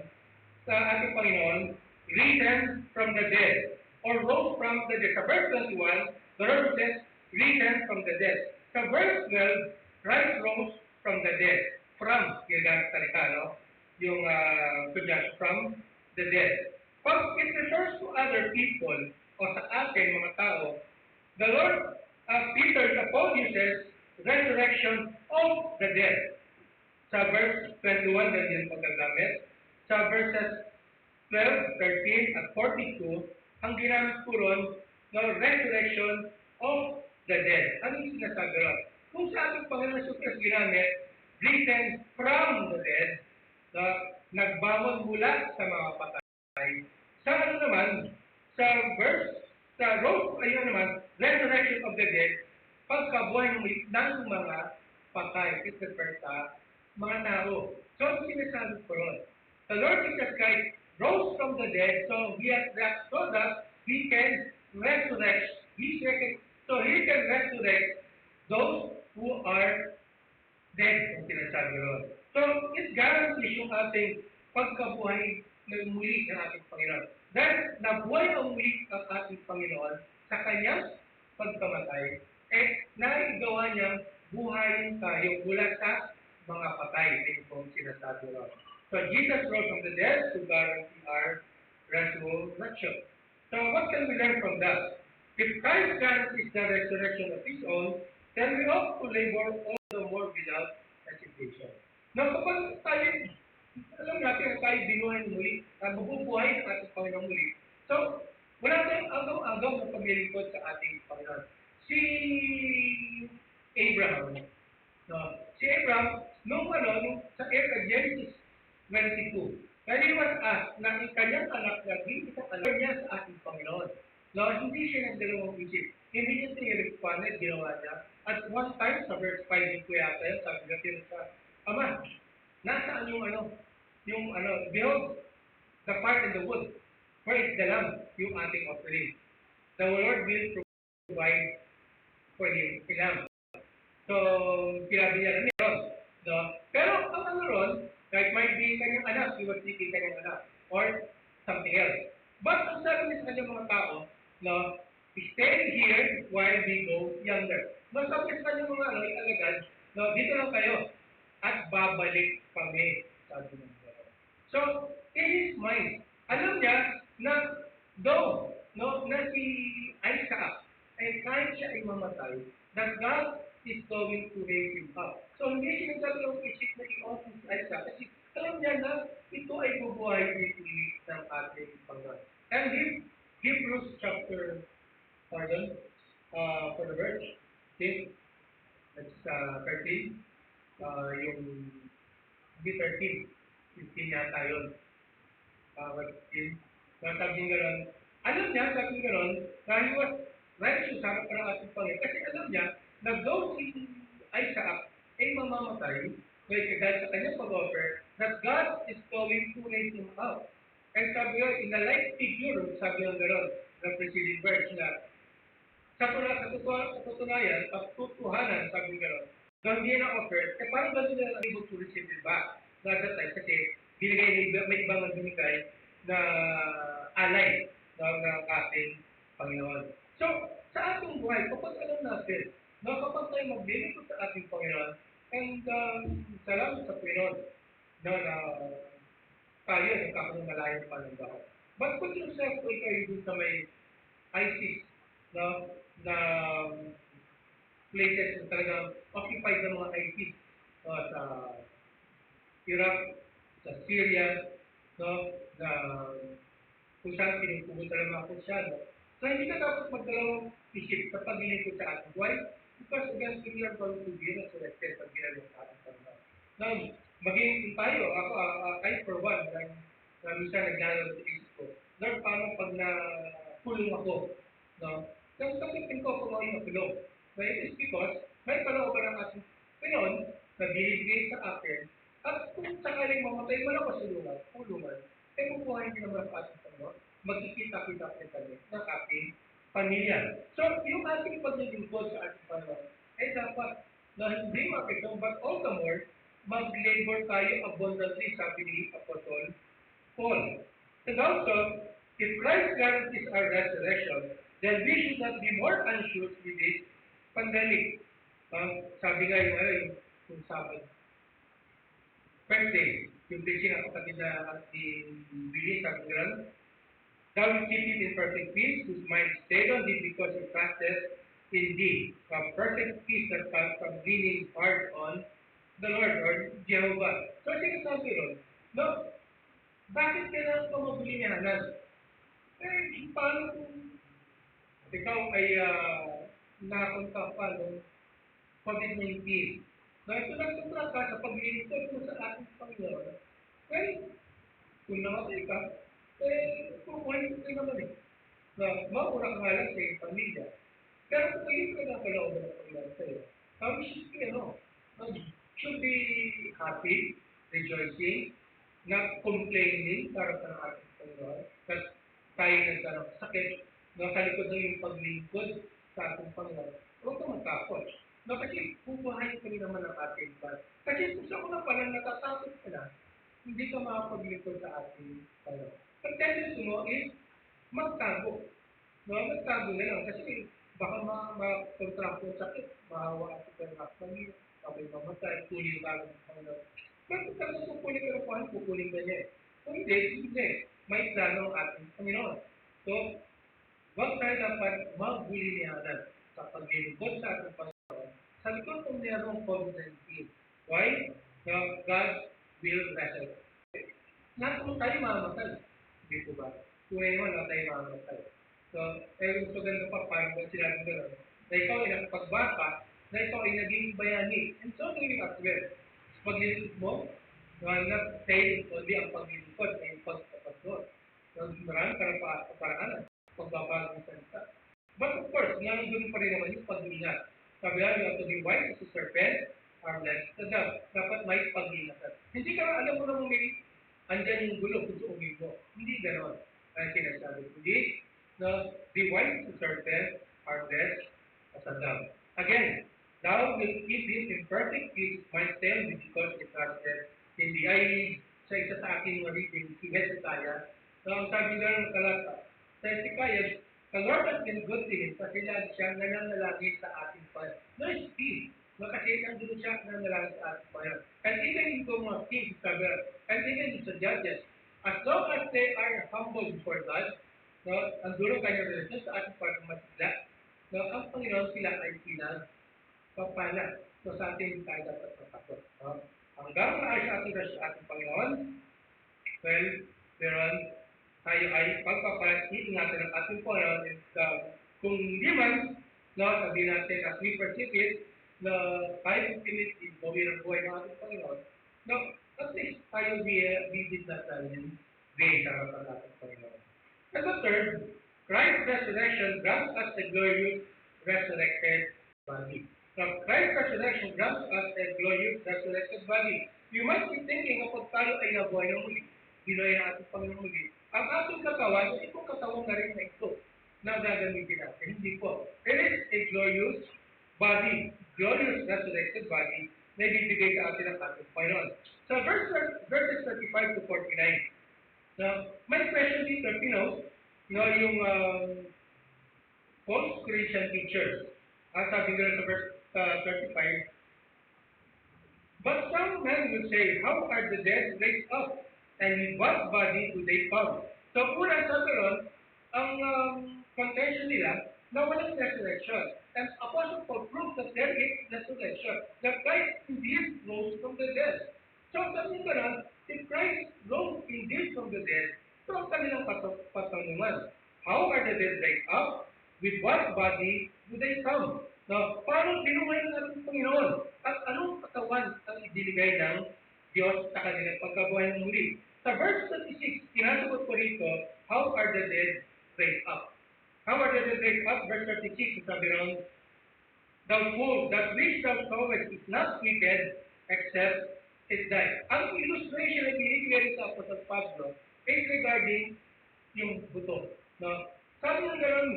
sa ating Panginoon, risen from the dead or rose from the dead. Sa verse 21, the Lord says, risen from the dead. Sa verse 12, Christ rose from the dead. From, ginagamit salita, no? Yung conjunction, from the dead. Pag it refers to other people o sa atin, mga tao, the Lord, Peter, the Paul uses resurrection of the dead. Sa verse 21, ganyan pagkagamit. Sa verses 12, 13, at 42, ang ginamit po ron na resurrection of the dead. Ano yung sinasabi ron? Kung sa ating Panginoon Yesus ginamit, risen from the dead, na nagbangon mula sa mga patay. Sa ano naman, sa verse, sa rose, ayun naman, resurrection of the dead, pagkabuhay ng mga patay. It refers sa mga tao. So, ang sinasabi ko ron, the Lord Jesus Christ rose from the dead, so that He can resurrect. So He can resurrect those who are dead, ang sinasabi ron. So, it guarantees yung ating pagkabuhay ng muli ng ating Panginoon. Dahil nabuhay ang muli ang ating Panginoon sa Kanyang pagkamatay, naigawa niyang buhayin tayo mula sa mga patay. Ito pong sinasabi ron. So, Jesus rose from the dead to guarantee our resurrection. So, what can we learn from that? If Christ guarantees the resurrection of His own, then we ought to labor all the more without hesitation. Now, kapag tayo, alam natin na tayo binuhay muli, mabubuhay ng ating Panginoon muli. So, wala tayong agaw-agaw na paglilingkod sa ating Panginoon. Si Abraham, nung sa Genesis 22, naliwas na ang kanyang anak na isang anak niya sa ating Panginoon. No, hindi siya nagdalawang isip. Immediately responded, ginawa niya. At one time, sa verse 5 din ko yata yun, sabi natin sa Ama, nasaan behold, the part in the wood, where is the lamb, yung ating offering. The Lord will provide for him a lamb. So, sinabi niya na meron. No? Pero ang ano ron, like might be kanyang anak, he was seeking kanyang anak, or something else. But ang sabi niya sa kanyang mga tao, no, stay here while we go yonder. No, sabi sa kanyang mga alagad, no, dito lang kayo, at babalik kami, sabi ng Lord. So, in his mind, alam niya na though, no, na si Isaac ay kahit siya ay mamatay, that God is going to raise him up. So, hindi siya nagdalawang isip na i-offer si Isaac kasi alam niya na ito ay bubuhay ulit ng ating Panginoon. And Hebrews chapter, for the verse, that's 13, yung 13, 15 yata yun. 15, sabi nga ron, alam niya, sabi nga ron, na he was righteous sa harap ng ating Panginoon. Kasi alam niya, na though si Isaac ay mamamatay, dahil sa kanyang pag-offer, that God is going to raise him up. And sabi nga, in a like figure, sabi nga gano'n, ng preceding verse na, sa katunayan, pagtutuhanan, sabi nga gano'n, nang hindi na-offer, parang gano'n na able to receive it back. Na that time, kasi may ibang binigay na alay ng ating Panginoon. So, sa ating buhay, kapag alam natin, kapag tayo maglilingkod sa ating Panginoon, and salamat sa Panginoon, na tayo nagkakaroon na layo pa ng bahay. But put yourself kung kayo dun sa may ISIS, na places na talagang occupied ng mga ISIS, sa Iraq, sa Syria, na kung saan pinupunta ng mga Kristyano. So, hindi ka dapat magdalawang isip sa paglilingkod sa ating buhay, because eventually we are going to be resurrected pag ginagawa sa ating Panginoon. Now, maging tayo, I for one, na minsan naglalaro sa isip ko, Lord, paano pag nakulong ako, sasagutin ko kung ako yung nakulong. So, it is because may kalooban ng ating Panginoon na binibigay sa akin, at kung sakaling mamatay mo na ako sa kulungan, bubuhayin din naman sa ating Panginoon, magkikita-kita rin kami ng ating pamilya. So, yung ating paglilingkod sa ating Panginoon, ay dapat na hindi makitom, but all the more, mag-labor tayo abundantly, sabi ni Apostle Paul. And also, if Christ guarantees our resurrection, then we should not be more anxious with this pandemic. Sabi nga yung Sabbath, Wednesday, yung preaching ng kapatid na ni Billy, sabi nga, thou will keep it in perfect peace, whose mind stayed on thee because it trusted in thee. A perfect peace that comes from leaning hard on the Lord or Jehovah. So, sinasabi ron, no, bakit kailangan ko mabilinyanan? Paano kung ikaw ay napunta pa ng COVID-19? Na ito nagsutra ka sa paglilingkod mo sa ating Panginoon. Well, kung namatay ka, kukunin ko naman na maura ka nga lang sa iyong pamilya. Pero kung kayo ka na kalooban ng Panginoon sa'yo, should be happy, rejoicing, not complaining para sa ating Panginoon. Kasi tayo nagkaroon sakit, sa likod ng yung paglingkod sa ating Panginoon. Huwag ka matakot. Kasi bubuhayin ka rin naman ang ating plan. Kasi kung sa una pa lang natatakot ka na, hindi ka makapaglingkod sa ating Panginoon. Ang tendency mo is magtago. Magtago na lang kasi baka ma-contract yung sakit, mahawa at ipernap na niyo, sabay mamatay, kunin ka ng Panginoon. Pero kung kasi kukunin ka ng Panginoon, kukunin ka niya. Kung hindi, may plano ang ating Panginoon. So, huwag tayo dapat magbulinyanan sa paglilingkod sa ating Panginoon sa likod kung mayroong COVID-19. Why? God will resurrect. Lahat mo tayo mamamatay. Hindi po ba? Tunay mo na tayo mamamatay. So, gusto ganito pa, parang sinabi gano'n, na ikaw ay nakapagbata, na ikaw ay naging bayani. And so doing as well. Paglilingkod mo, not saying only ang paglilingkod ay pagkapagod. Marami paraan, pagbabago ng salita. But of course, nandun pa rin naman yung pag-ingat. Sabi nga, you have to be wise as a serpent, harmless as a dove. Dapat may pag-ingatan. Hindi ka, alam mo naman may andyan yung gulo kung suungin mo. Hindi gano'n. Kaya sinasabi. Hindi, be wise as a serpent, harmless as a dove. Again, thou will keep him in perfect peace, my stay with because it trusted in the sa isa sa aking reading, si Hezekiah. So, ang sabi nga ng talata, sa Hezekiah, the Lord has been good to him kasi siya nananalangin sa ating Panginoon. No, it's peace. Kasi nandun siya nananalangin sa ating Panginoon. And even into mga kings, and even into judges, as long as they are humble before God, andun ang kanyang relasyon sa ating Panginoon masigla, ang Panginoon sila ay pinagpapala. So sa ating tayo dapat matakot. Hanggang maayos sa ating Panginoon, well, meron tayo ay pagpapaingatan ng ating Panginoon. Kung hindi man, sabihin natin as we perceive it, na tayo pinitid, gawin ang buhay ng ating Panginoon, at least tayo we did not be sa harapan ng ating Panginoon. And the third, Christ's resurrection grants us a glorious resurrected body. Now, Christ's resurrection grants us a glorious resurrected body. You might be thinking, kapag tayo ay nabuhay ng muli, binuhay ng ating Panginoon muli, ang ating katawan, itong katawan na rin na ito, na gagamitin natin. Hindi po. It is a glorious body, glorious resurrected body, na ibibigay sa atin ng ating Panginoon. So, verses 35 to 49. Now, my question dito, yung false Christian teachers, sabi nga sa verse 35, but some men will say, how are the dead raised up? And with what body do they come? So, unang sabi ron, ang contention nila na walang resurrection. And Apostle Paul proved that there is resurrection. That Christ indeed rose from the dead. So, sabi nila ron, if Christ rose indeed from the dead, so ang kanilang patanungan, how are the dead raised up? With what body do they come? Now, paano binuhay ng ating Panginoon? At anong katawan ang ibinigay ng Diyos sa kanilang pagkabuhay ng muli? Sa verse 36, sinasagot ko rito, how are the dead raised up? How are the dead raised up? Verse 36, sabi ron, the fool that which thou sowest is not wicked except it died. Ang illustration na binibigay sa Apostle Pablo is regarding yung buto. No? Sabi ng gano'n,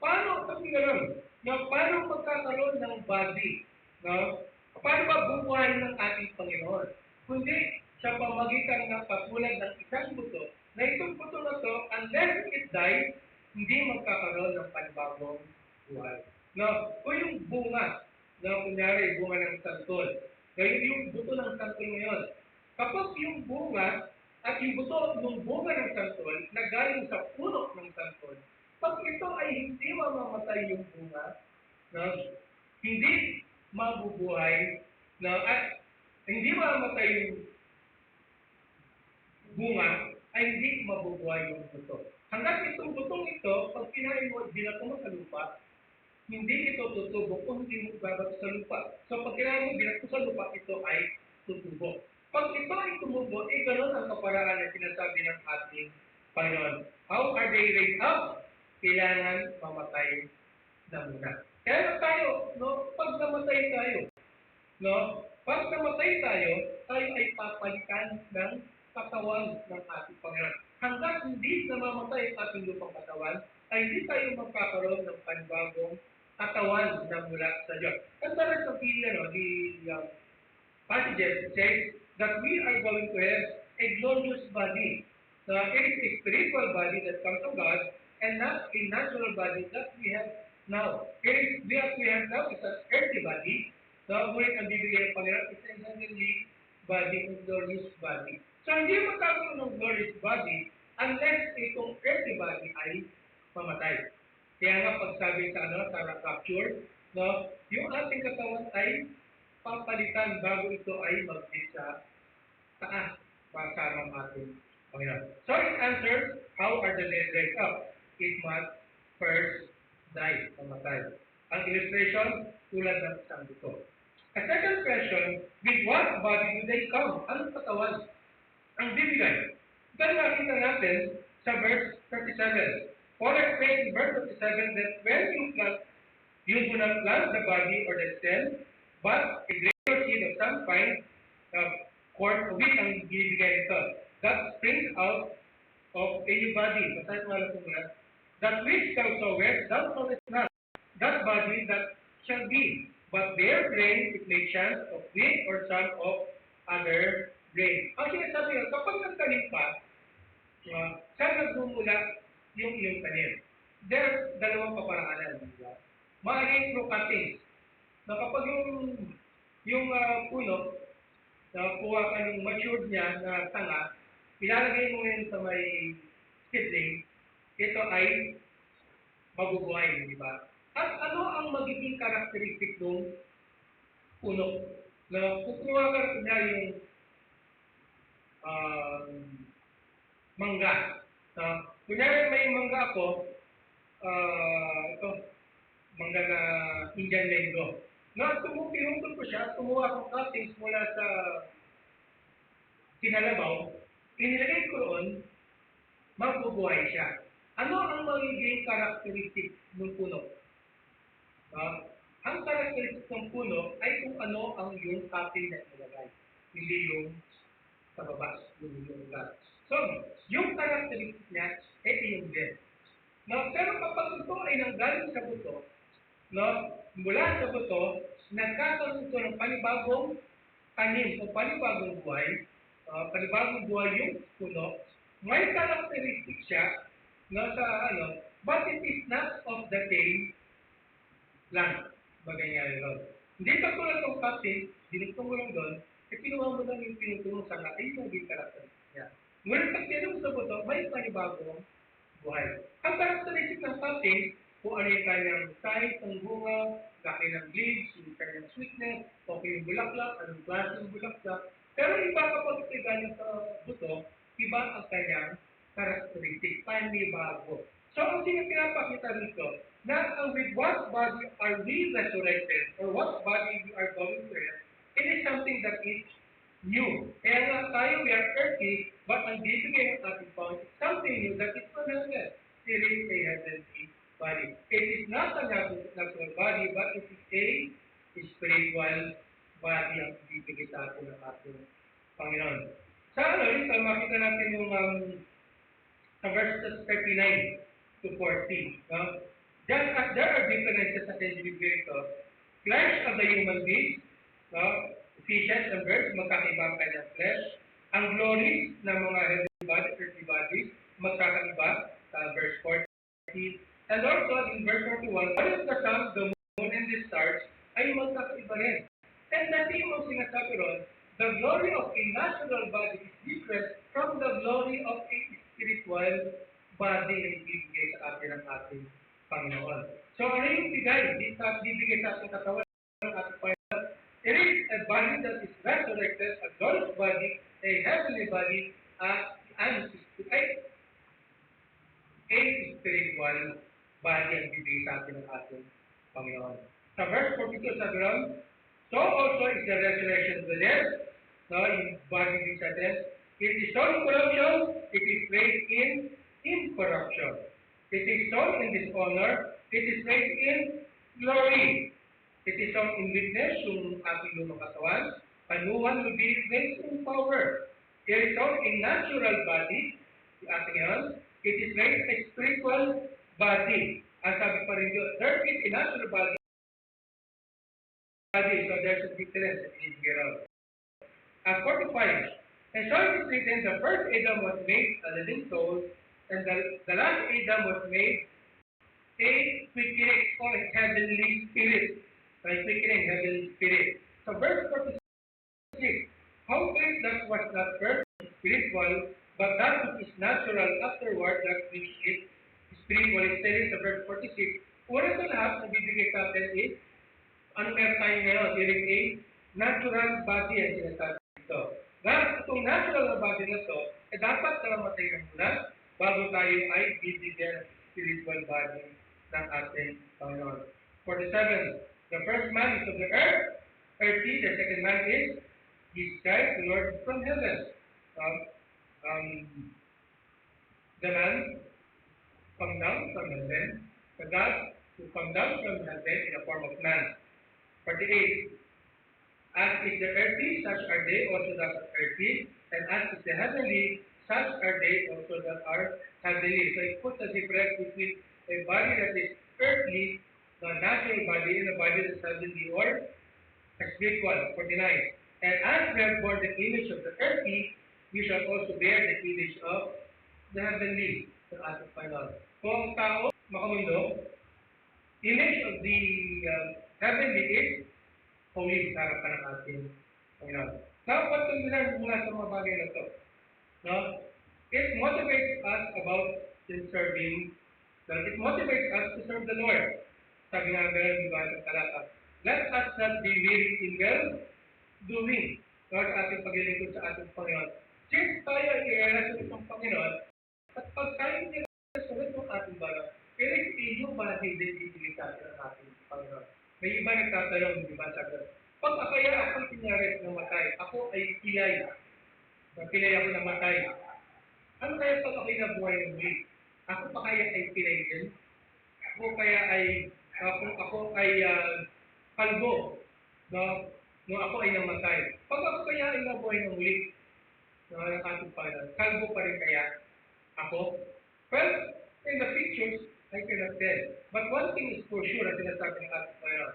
paano magkakaroon ng body? No? mabubuhay ng ating Panginoon. Kundi sa pamagitan ng katulad ng isang buto, na itong buto na to, unless it dies, hindi magkakaroon ng panibagong buhay. No, kung yung bunga, na kunyari bunga ng santol, ngayon yung buto ng santol ngayon, kapag yung bunga at yung buto ng bunga ng santol na galing sa puno ng santol, pag ito ay hindi mamamatay yung bunga, no, hindi mabubuhay, no, at hindi mamamatay yung bunga, ay hindi mabubuhay yung buto. Hanggang itong butong ito, pag kinain mo, binato mo sa lupa, hindi ito tutubo kung hindi mo babato sa lupa. So pag kinain mo, binato sa lupa, ito ay tutubo. Pag ito ay tumubo, ganoon ang kaparaan na sinasabi ng ating Panginoon. How are they raised up? Kailangan mamatay na muna. Kaya tayo, no, pag namatay tayo, no, pag namatay tayo, tayo ay papalitan ng katawan ng ating Panginoon. Hanggang hindi namamatay ang ating lupang katawan, ay hindi tayo magkakaroon ng panibagong katawan na mula sa Diyos. At para sa Biblia, no, the passages says that we are going to have a glorious body. It is a spiritual body that comes from God and not a natural body that we have now. What we have now is an earthly body. Ngunit ang bibigay ng Panginoon is a heavenly body, a glorious body. So hindi magkakaroon ng glorious body unless itong earthly body ay mamatay. Kaya nga pagsabi sa rapture, no, yung ating katawan ay papalitan bago ito ay mag-hit sa taas para ng ating Panginoon. So it answers, how are the dead raised up? It must first die, mamatay. Ang illustration, tulad ng isang buto. A second question, with what body do they come? Anong katawan ang bibigay? Then makita natin sa verse 37. Paul explains in verse 37 that when you plant, you do not plant the body or the stem, but a grain or seed of some kind of corn of wheat ang bibigay nito. That springs out of a new body. Basahin mo lang muna. That which thou sowest, thou sowest not. That body that shall be, but their grain it may chance of wheat or some of other grain. Ang sinasabi nyo, kapag nagtanim ka, saan nagmumula yung iyong tanim? There's dalawang kaparaanan. Maaaring through cuttings. Na kapag yung puno, kuha ka ng matured niya na tanga, ilalagay mo yun sa may seedling, ito ay mabubuhay, di ba? At ano ang magiging karakteristik ng puno? Na kukuha ka na yung mangga. Kunyari may mangga ako, ito, mangga na Indian mango. Pinutol ko siya, kumuha akong cuttings mula sa kinalabaw, inilagay ko roon, mabubuhay siya. Ano ang magiging karakteristik ng puno? Ang karakteristik ng puno ay kung ano ang yung cutting na nilagay, hindi yung sa baba, yung lugar. So, yung karakteristik niya, yung din. Pero kapag ito ay nanggaling sa buto, mula sa buto, nagkakaroon ito ng panibagong tanim o panibagong buhay yung puno, may karakteristik siya but it is not of the same plant. Bagay ron. Hindi ka tulad ng cutting, dinugtong mo lang doon, kinuha mo lang yung pinutulong sa ay yung naging karakteristik niya. Ngunit pag tinong sa buto, may panibagong buhay. Ang karakteristik ng cutting, kung ano yung kanyang size ng bunga, laki ng leaves, yung kanyang sweetness, okay yung bulaklak, anong klase yung bulaklak. Pero iba kapag ito galing sa buto, iba ang kanyang karakteristik, panibago. So ang pinapakita rito, na with what body are we resurrected, or what body we are going to have, it is something that is new. Kaya nga tayo, we are earthly, but ang bibigay ng ating Panginoon is something new that is not heaven. It is a heavenly body. It is not a natural body, but it is a spiritual body ang bibigay sa atin ng ating Panginoon. Sa rito, makita natin yung sa verses 39 to 40. Just as there are differences sa Bible ito, flesh of the human being, fishes and birds, magkakaiba ang kanyang flesh. Ang glories ng mga heavenly bodies, earthly bodies, magkakaiba sa verse 40. And also in verse 41, what is the sun, the moon, and the stars ay magkakaiba rin. And the theme of sinasabi ron, the glory of a natural body is different from the glory of a spiritual body na ibibigay sa atin ng ating Panginoon. So ano yung bibigay sa ating katawan ng ating Panginoon? It is a body that is resurrected, a glorious body, a heavenly body, and a spiritual body ang bibigay sa atin ng ating Panginoon. Sa verse 42, sabi ron, so also is the resurrection of the dead, no, yung body din sa death. It is sown in corruption, it is raised in incorruption. It is sown in dishonor, it is raised in glory. It is sown in weakness, yung ating lumang katawan, and no one will be raised in power. It is sown in natural body, yung ating yan. It is raised a spiritual body. Ang sabi pa rin yun, there is a natural body, so there's a difference that is given. 45. And so it is written, the first Adam was made a living soul, and the last Adam was made a quickening or heavenly spirit. A quickening heavenly spirit. So verse 46. How great that was not first spiritual, but that which is natural afterward, that which is spiritual. It says sa verse 46, una sa lahat na bibigay sa atin is, ano meron tayo ngayon? It is a natural body ang sinasabi ito. Nga, itong natural body na ito, dapat na mamatay na muna bago tayo ay bibigyan ng spiritual body ng ating Panginoon. 47. The first man is of the earth, earthy. The second man is Jesus Christ, the Lord from heaven. The man come down from heaven, the God who come down from heaven in the form of man. 48. As is the earthly, such are they also that are earthly, and as is the heavenly, such are they also that are heavenly. So it puts a difference between a body that is earthly, the natural body, and a body that is heavenly or spiritual. 49. And as we have borne the image of the earthly, we shall also bear the image of the heavenly, sa ating Panginoon. Kung ang tao, makamundo, image of the heavenly is holy sa harapan ng ating Panginoon. Dapat tandaan mula sa mga bagay na ito. No? It motivates us about serving, it motivates us to serve the Lord. Sabi nga ganun, di ba, sa talata. Let us not be weary in well doing. Lord, ating paglilingkod sa ating Panginoon. Since tayo ay i-relasyon ng Panginoon, at pag tayo i-relasyon ng ating Panginoon, it is yung body din ibigay sa atin ng ating Panginoon. May iba nagtatanong, di ba, sabi, pag kaya akong pinyarit ng matay, ako ay pilay. Pilay ako ng matay. Ano kaya pag ako'y nabuhay ng muli? Ako pa kaya ay pilay din? Ako ay kalbo, no ako ay namatay. Pag ako kaya ay nabuhay ng muli, ng ating Panginoon, kalbo pa rin kaya ako? Well, in the pictures, I cannot tell. But one thing is for sure, na sinasabi ng ating Panginoon,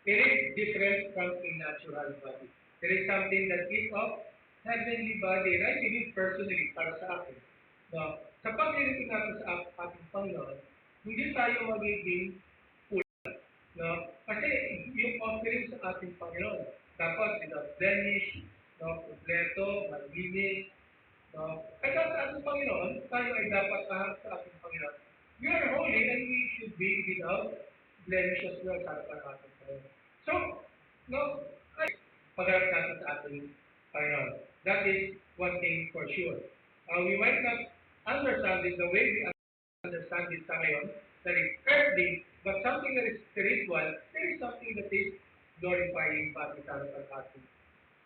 it is different from a natural body. There is something that is of heavenly body. And I believe personally, para sa akin, no, sa paglilingkod natin sa ating Panginoon, hindi tayo magiging kulang. No? Kasi yung offering sa ating Panginoon, dapat without blemish, no, kompleto, malinis. No? Kaya sa ating Panginoon, tayo ay dapat lahat sa ating Panginoon. We are holy and we should be without blemish as well sa ating Panginoon. So, no, ay pagharap natin sa ating Panginoon. That is one thing for sure. We might not understand it the way we understand it sa ngayon, that is earthly, but something that is spiritual, there is something that is glorifying pati sa ating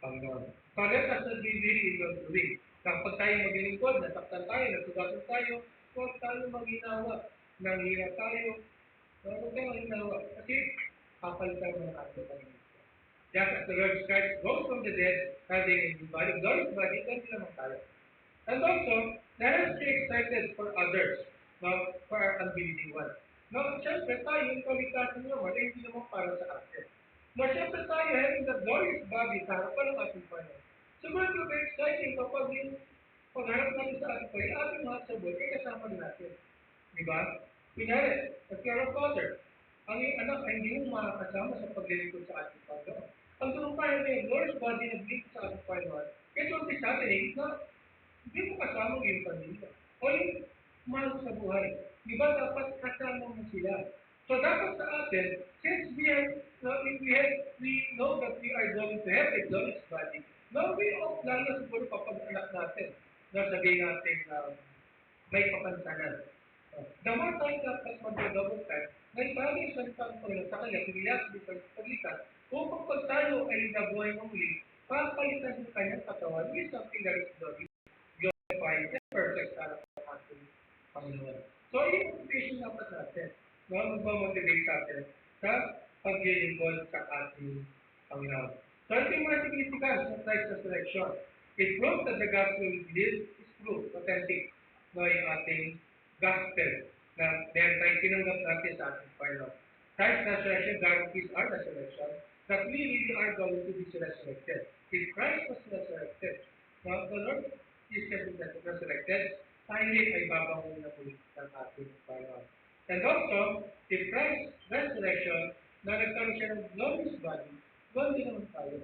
Panginoon. So let us not be weary in well doing. Kapag tayo maglilingkod, nasaktan tayo, nasugatan tayo, huwag tayo maghinawa. Nanghira tayo, huwag tayo maghinawa. Kasi papalitan mo ng ating Panginoon. Just as the Lord Christ rose from the dead, having a new body, glorious body, ganun naman tayo. And also, let us be excited for others, not for our unbelieving ones. No, siyempre tayo, yung kaligtasan naman, ay hindi naman para sa atin. Na siyempre tayo having the glorious body sa harapan ng ating Panginoon. Siguro ito very exciting kapag yung pagharap natin sa ating Panginoon, ating mga sabot, ay kasama natin. Di ba? Kunyari, if you're a father, ang iyong anak ay hindi mo makakasama sa paglilingkod sa ating Panginoon. Ang tulong tayo na yung glorious body na naglingkod sa ating Panginoon, ito ang disability na hindi mo kasama ang iyong pamilya. O yung mahal sa buhay. Di ba dapat kasama mo sila? So dapat sa atin, since we know that we are going to have a glorious body, now we off lalo siguro kapag anak natin, na sabihin natin may kapansanan. The more time dapat mag-double time, na ibali sa Panginoon sa kanya, pinilak sa paglikas, upang pag tayo ay nabuhay ng muli, papalitan ng kanyang katawan with something that is glorified and perfect para sa ating Panginoon. So, yung motivation dapat natin, magmamotivate sa atin sa paglilingkod sa ating Panginoon. So, ito yung mga significance ng Christ's resurrection. It proves that the gospel we believe is true, authentic, no, yung ating gospel na dahil tayo tinanggap natin sa ating Panginoon. Christ's resurrection guarantees our resurrection, that we really are going to be resurrected. If Christ was resurrected, now the Lord is resurrected, tayo rin ay babangon na ulit ng ating Panginoon. And also, if Christ's resurrection, na nagkaroon siya ng glorious body, doon din naman tayo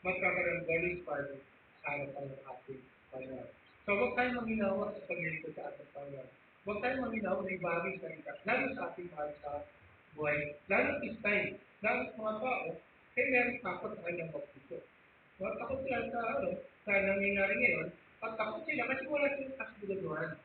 magkakaroon ng glorious body sa harapan ng ating Panginoon. So, huwag tayong maminawa sa paglilingkod sa ating Panginoon. Huwag tayong maminawa na ibagay sa ika, lalo sa ating mahal sa buhay. Lalo this time, lalo sa mga tao, ay meron takot sa kanyang baptiso. Takot sila sa nangyayari ngayon, at takot sila kasi wala silang kasiguraduhan.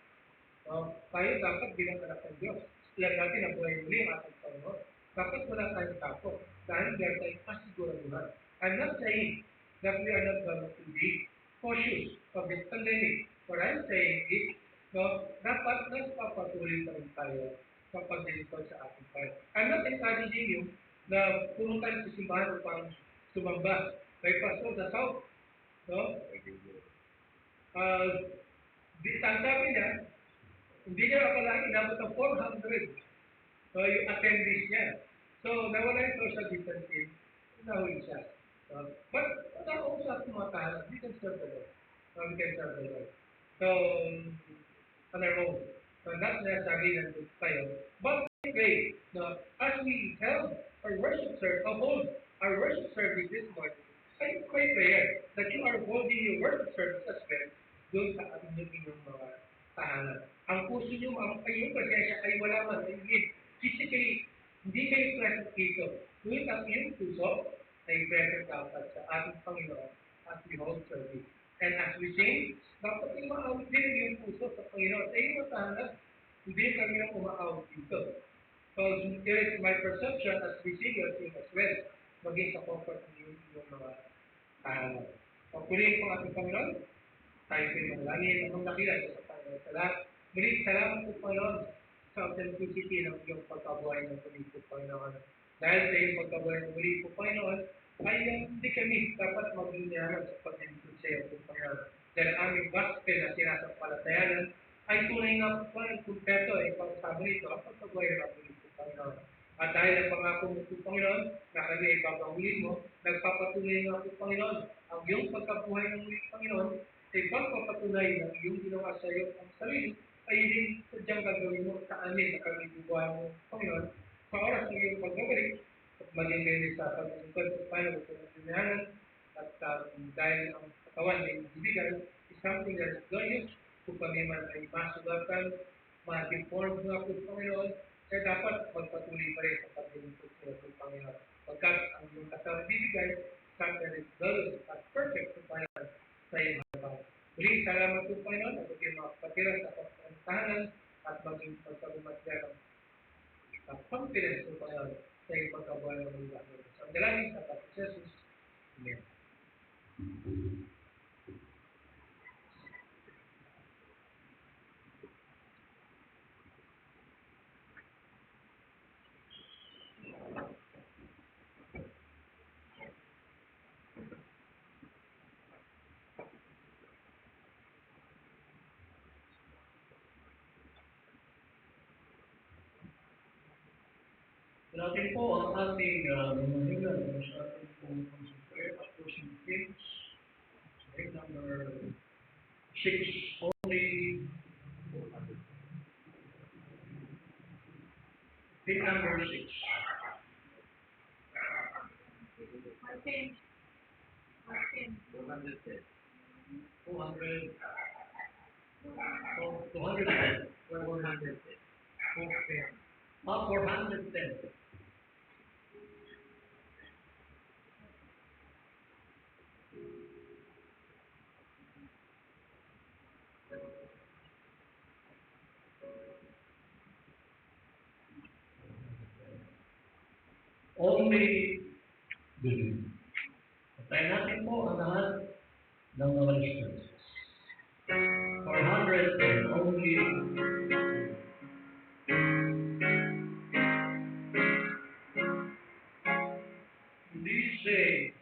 Tayo dapat bilang anak ng Diyos. Ilan natin ang buhay muli ang ating Panginoon. Dapat wala tayong takot dahil meron tayong kasiguraduhan. I'm not saying that we are not going to be cautious of this pandemic. What I'm saying is, dapat nagpapatuloy pa rin tayo sa paglilingkod sa ating Panginoon. I'm not encouraging you na puro tayo sa simbahan upang sumamba. May pastor sa South, ang sabi niya, hindi niya akalain inabot ng 400 yung attendees niya. So, nawala yung social distancing, nahuli siya. But, nakausap ng mga tahanan, we can serve the Lord. We can serve the Lord. So, on our own. So, not necessarily nandun tayo. But, anyway, as we held our worship service, hold our worship service this morning, I pray prayer that you are holding your worship service as well doon sa inyong mga tahanan. Ang puso nyo, ang iyong presensya ay wala man, physically, hindi kayo present dito. Ngunit ang iyong puso ay present dapat sa ating Panginoon as we hold service. And as we sing, dapat yung maawit din yung puso sa Panginoon. Sa iyong tahanan, hindi kami ang umaawit dito. So, it is my perception as we sing or sing as well, maging sa comfort ng iyong mga tahanan. Pagpuliin po ating Panginoon, tayo po yung langin ang nakilala sa Panginoon. Muli, salamat po Panginoon sa authenticity ng iyong pagkabuhay ng muli po Panginoon. Dahil sa iyong pagkabuhay ng muli po Panginoon, ay hindi kami dapat maglilihanan sa paglilingkod sa iyo po Panginoon. Dahil aming gospel na sinasampalatayanan ay tunay nga po Panginoon kumpeto ay pagsasabi nito ang pagkabuhay ng muli po Panginoon. At dahil ang pangako mo po Panginoon, na kami ay papahuli mo, nagpapatunay nga po Panginoon ang iyong pagkabuhay ng muli Panginoon, ay pagpapatunay ng iyong ginawa sa iyo ang sarili, ay hindi sadyang gagawin mo sa amin na kami bubuhay mo, Panginoon, sa oras ng iyong pagbabalik, at maging kayo sa paglilingkod sa Panginoon sa pagkinahanan, at dahil ang katawan na ibibigay, is something that is glorious, kung kami man ay masugatan, ma-deform nga po, Panginoon, kaya dapat magpatuloy pa rin sa paglilingkod sa iyo, Panginoon. Pagkat ang iyong katawan ibibigay, something that is glorious at perfect sa Panginoon, sa iyong harapan. Muli, salamat po Panginoon at ito yung mga kapatiran sa pagkakantahanan at maging pagkabumatya ng confidence po Panginoon sa iyong pagkabuhay ng mga ito. So, ang dalangin sa Panginoon Jesus. Amen. Natin po ang ating mga hingan sa ating pong concentrate at pushing things. Right, number 6, only hit number 6. Martin. 210. 210. 410. 410. Only believe. Patayin natin po ang lahat ng mga listeners. 410. Only say,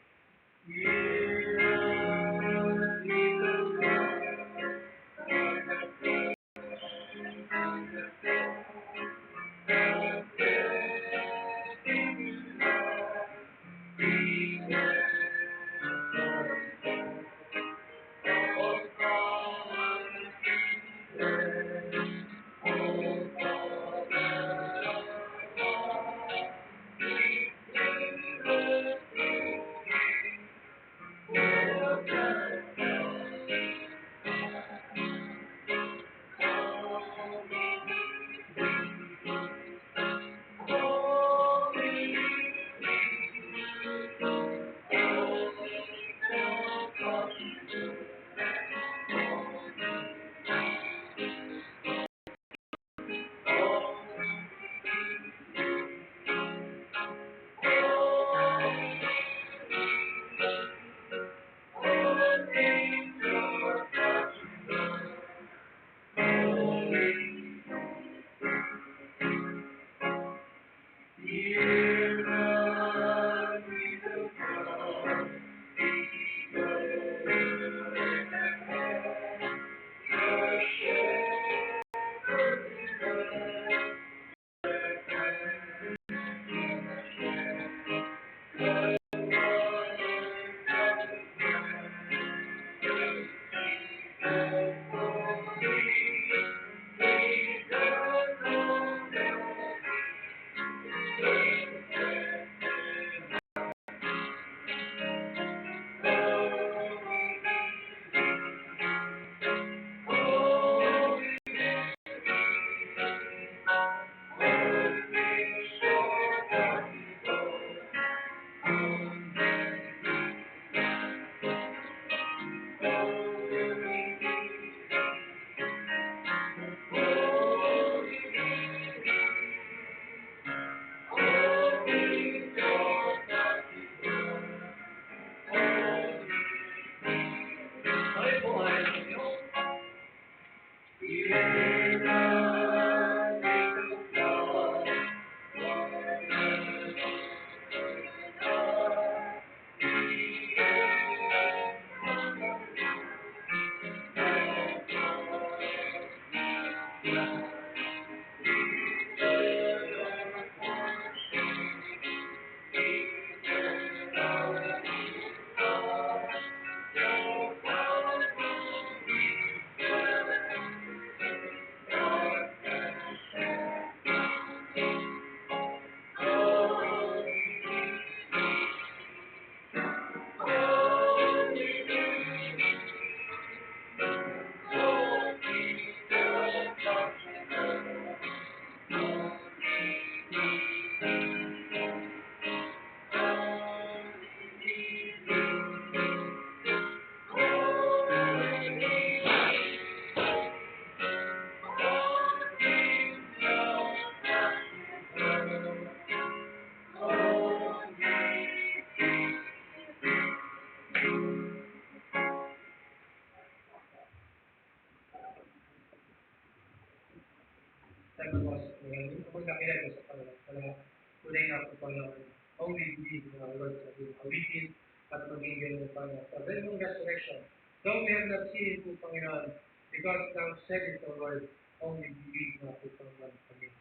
tunay na po Panginoon, only believe in our Lord sa awitin at maging ganyan po Panginoon. Sa very resurrection, though we have not seen po Panginoon, because thou said it, O Lord, only believe na po Panginoon kami.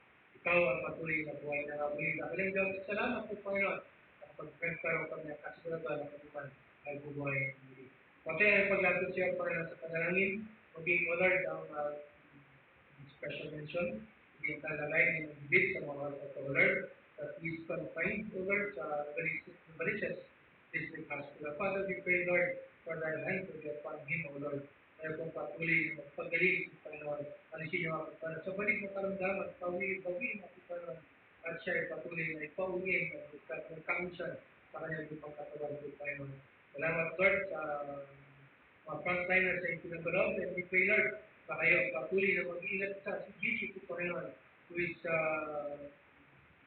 ikaw ang patuloy na buhay na muli. Dahil ang salamat po, Panginoon, at pagkakaroon kami ng kasiguraduhan na kaniman ay bubuhay muli. Pati ang paglapit siya, Panginoon, sa panalangin, maging O Lord ang special mention, maging talalay ng bibig sa mga O Lord, that please confine, O Lord, sa Baliches District Hospital. Father, we pray, Lord, for thy hand to be upon him, O Lord. Kaya kung patuloy na magpagaling sa Panginoon, alisin niyo ang Panginoon. Sa balik na karamdaman, bawiin ang Panginoon. At siya ay patuloy na ipauwi ng kaunsan sa kanyang lupang katawan ng Panginoon. Salamat, Lord, sa mga frontliners sa Impinagalaw. And we pray, Lord, na kayo patuloy na mag-iingat sa bishop ng Panginoon, who is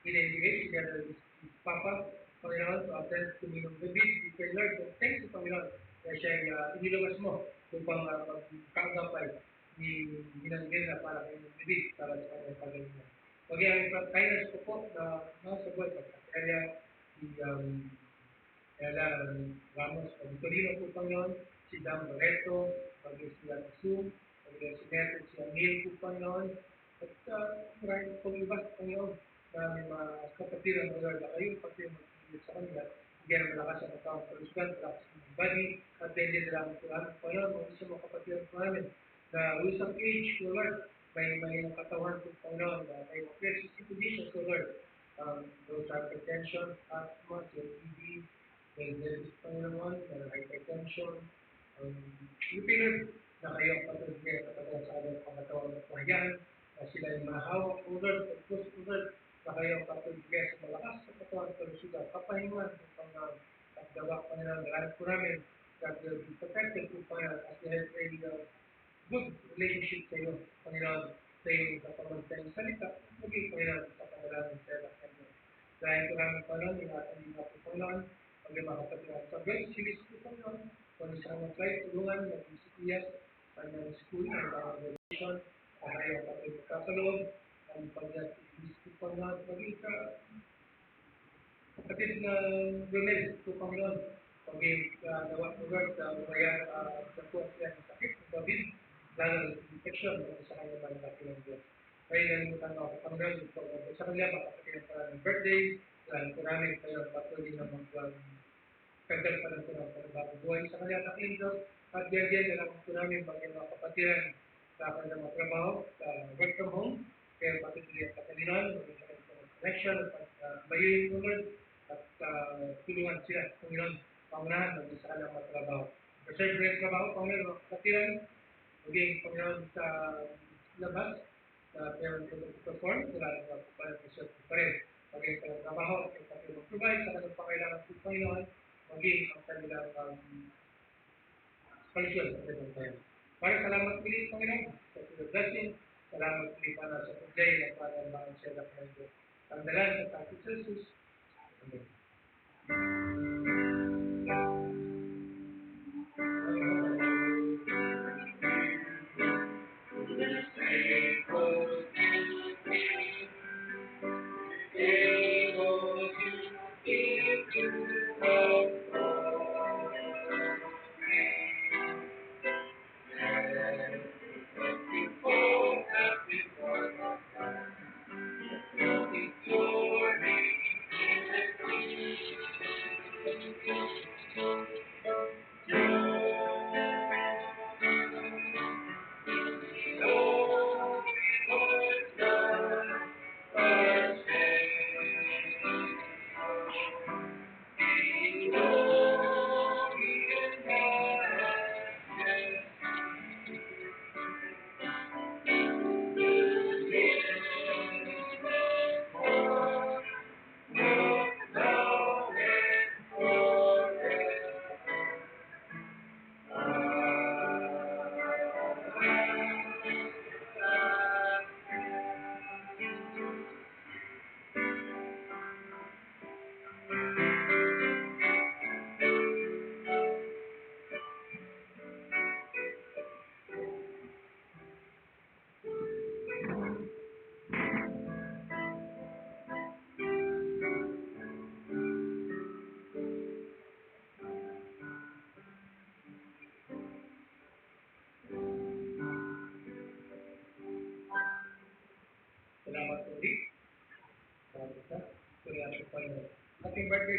in-engage together with Papa, Panginoon, to attend to me ng bibig. We pray, Lord, that thank you, Panginoon, na siya ay iniluwas mo upang magkaagapay ni Ginanggil na para kayo ng bibig para sa kanyang pagalingan. Pagkaya ang frontliners ko po na nasagot at kaya Ella Ramos Pagdolino po, Panginoon, si Dam Barreto, pagkaya sila Sue, pagkaya si Neto, si Amil po, Panginoon, at maraming pong iba, Panginoon, na may mga kapatiran na Lord na kayo, pati mag-ibig sa kanila, bigyan ng malakas ang matawang kalusugan, malakas ng body, at then din lang po namin, Panginoon, mga isa mga kapatiran po namin, na rules of age, po Lord, may katawan po, Panginoon, na may pre-existing conditions, po Lord, those are hypertension, asthma, COPD, diabetes, Panginoon, hypertension, lupinod, na kayo ang patuloy at katawan sa alang pangatawang at pahayan, na sila ay mahawak, Lord, pagpus, Lord, na kayo ang patuloy sa malakas sa katawan at kalusugan, kapahingan, Panginoon, at gawak, Panginoon, lahat po namin, that will be protected po, Panginoon, as they have a good relationship sa iyo, Panginoon, sa iyong kapamantayang salita, maging Panginoon sa pangalan sa iyo. Dahil ko namin, Panginoon, yung ating mga po, Panginoon, pag makapatiran sa God, silis po, Panginoon, kung isang mag-flight, tulungan, mag-isipiyas, ang school, ang graduation, ang ayaw patuloy magkakaloob, ang pag-isipiyas po, Panginoon, maging kapatid na Brunel po, Panginoon, maging gawa po, Lord, bayan sa po siya ng sakit, ng COVID, lalo ng infection, sa kanya ba ng kapilang Diyos. Kaya nalimutan ako, Panginoon, sa kanila, makapatiran pa ng birthday, dahil po namin kayo patuloy na mag-pagdal pa lang po ng panibagong buhay sa kanila, kapilang Diyos, at diyan na lang po namin maging mga kapatiran sa kanilang mga trabaho, sa work from home, kaya patuloy ang katalinan, maging sa kanilang connection, at bayuin po, Lord, at tulungan sila, Panginoon, pangunahan maging sa kanilang mga trabaho. Preserve rin trabaho, Panginoon, mga kapatiran, maging Panginoon sa labas, na meron ko perform, wala na preserve pa rin. Maging sa trabaho, at patuloy mag-provide sa kanilang pakailangan po, Panginoon, maging ang kanilang kalusyon sa kanilang tayo. Maraming salamat muli, Panginoon, sa your blessing. Salamat muli para sa paglay at para mga sila ng Diyos. Ang dalan sa Tatay Jesus. Amen.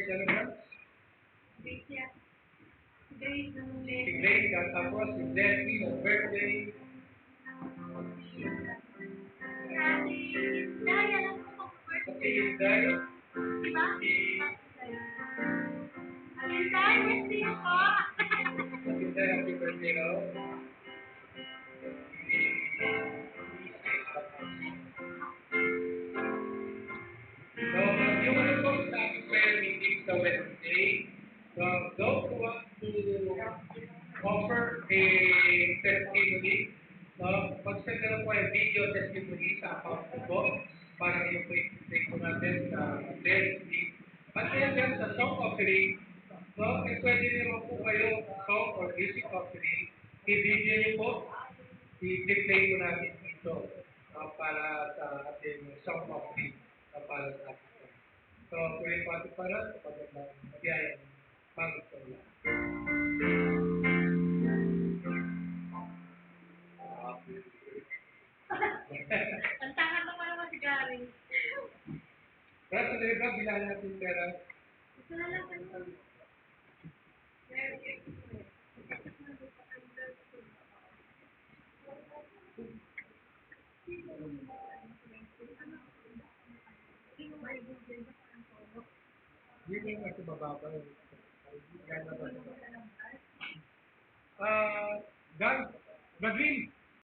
celebrants? Si Grace, tapos si Leslie, ng birthday. Si Inday, si Inday, happy birthday raw. So, yung ano po sa ating prayer meeting sa Wednesday, so those who want to offer a testimony, no, mag-send na lang po yung video testimony sa account ko po para yung take po natin sa Wednesday. At then sa song offering, no, pwede naman po kayo song or music offering, i-video nyo po, i-play po natin dito para sa ating song offering para sa ating. So, pwede po ating para sa pagkakang magyayang pagkakang. Ang tanga naman naman si Gary. Pero sa nila, bilang natin pera. Ito na lang ano. Yun yung mas mababa yun. God, Godwin,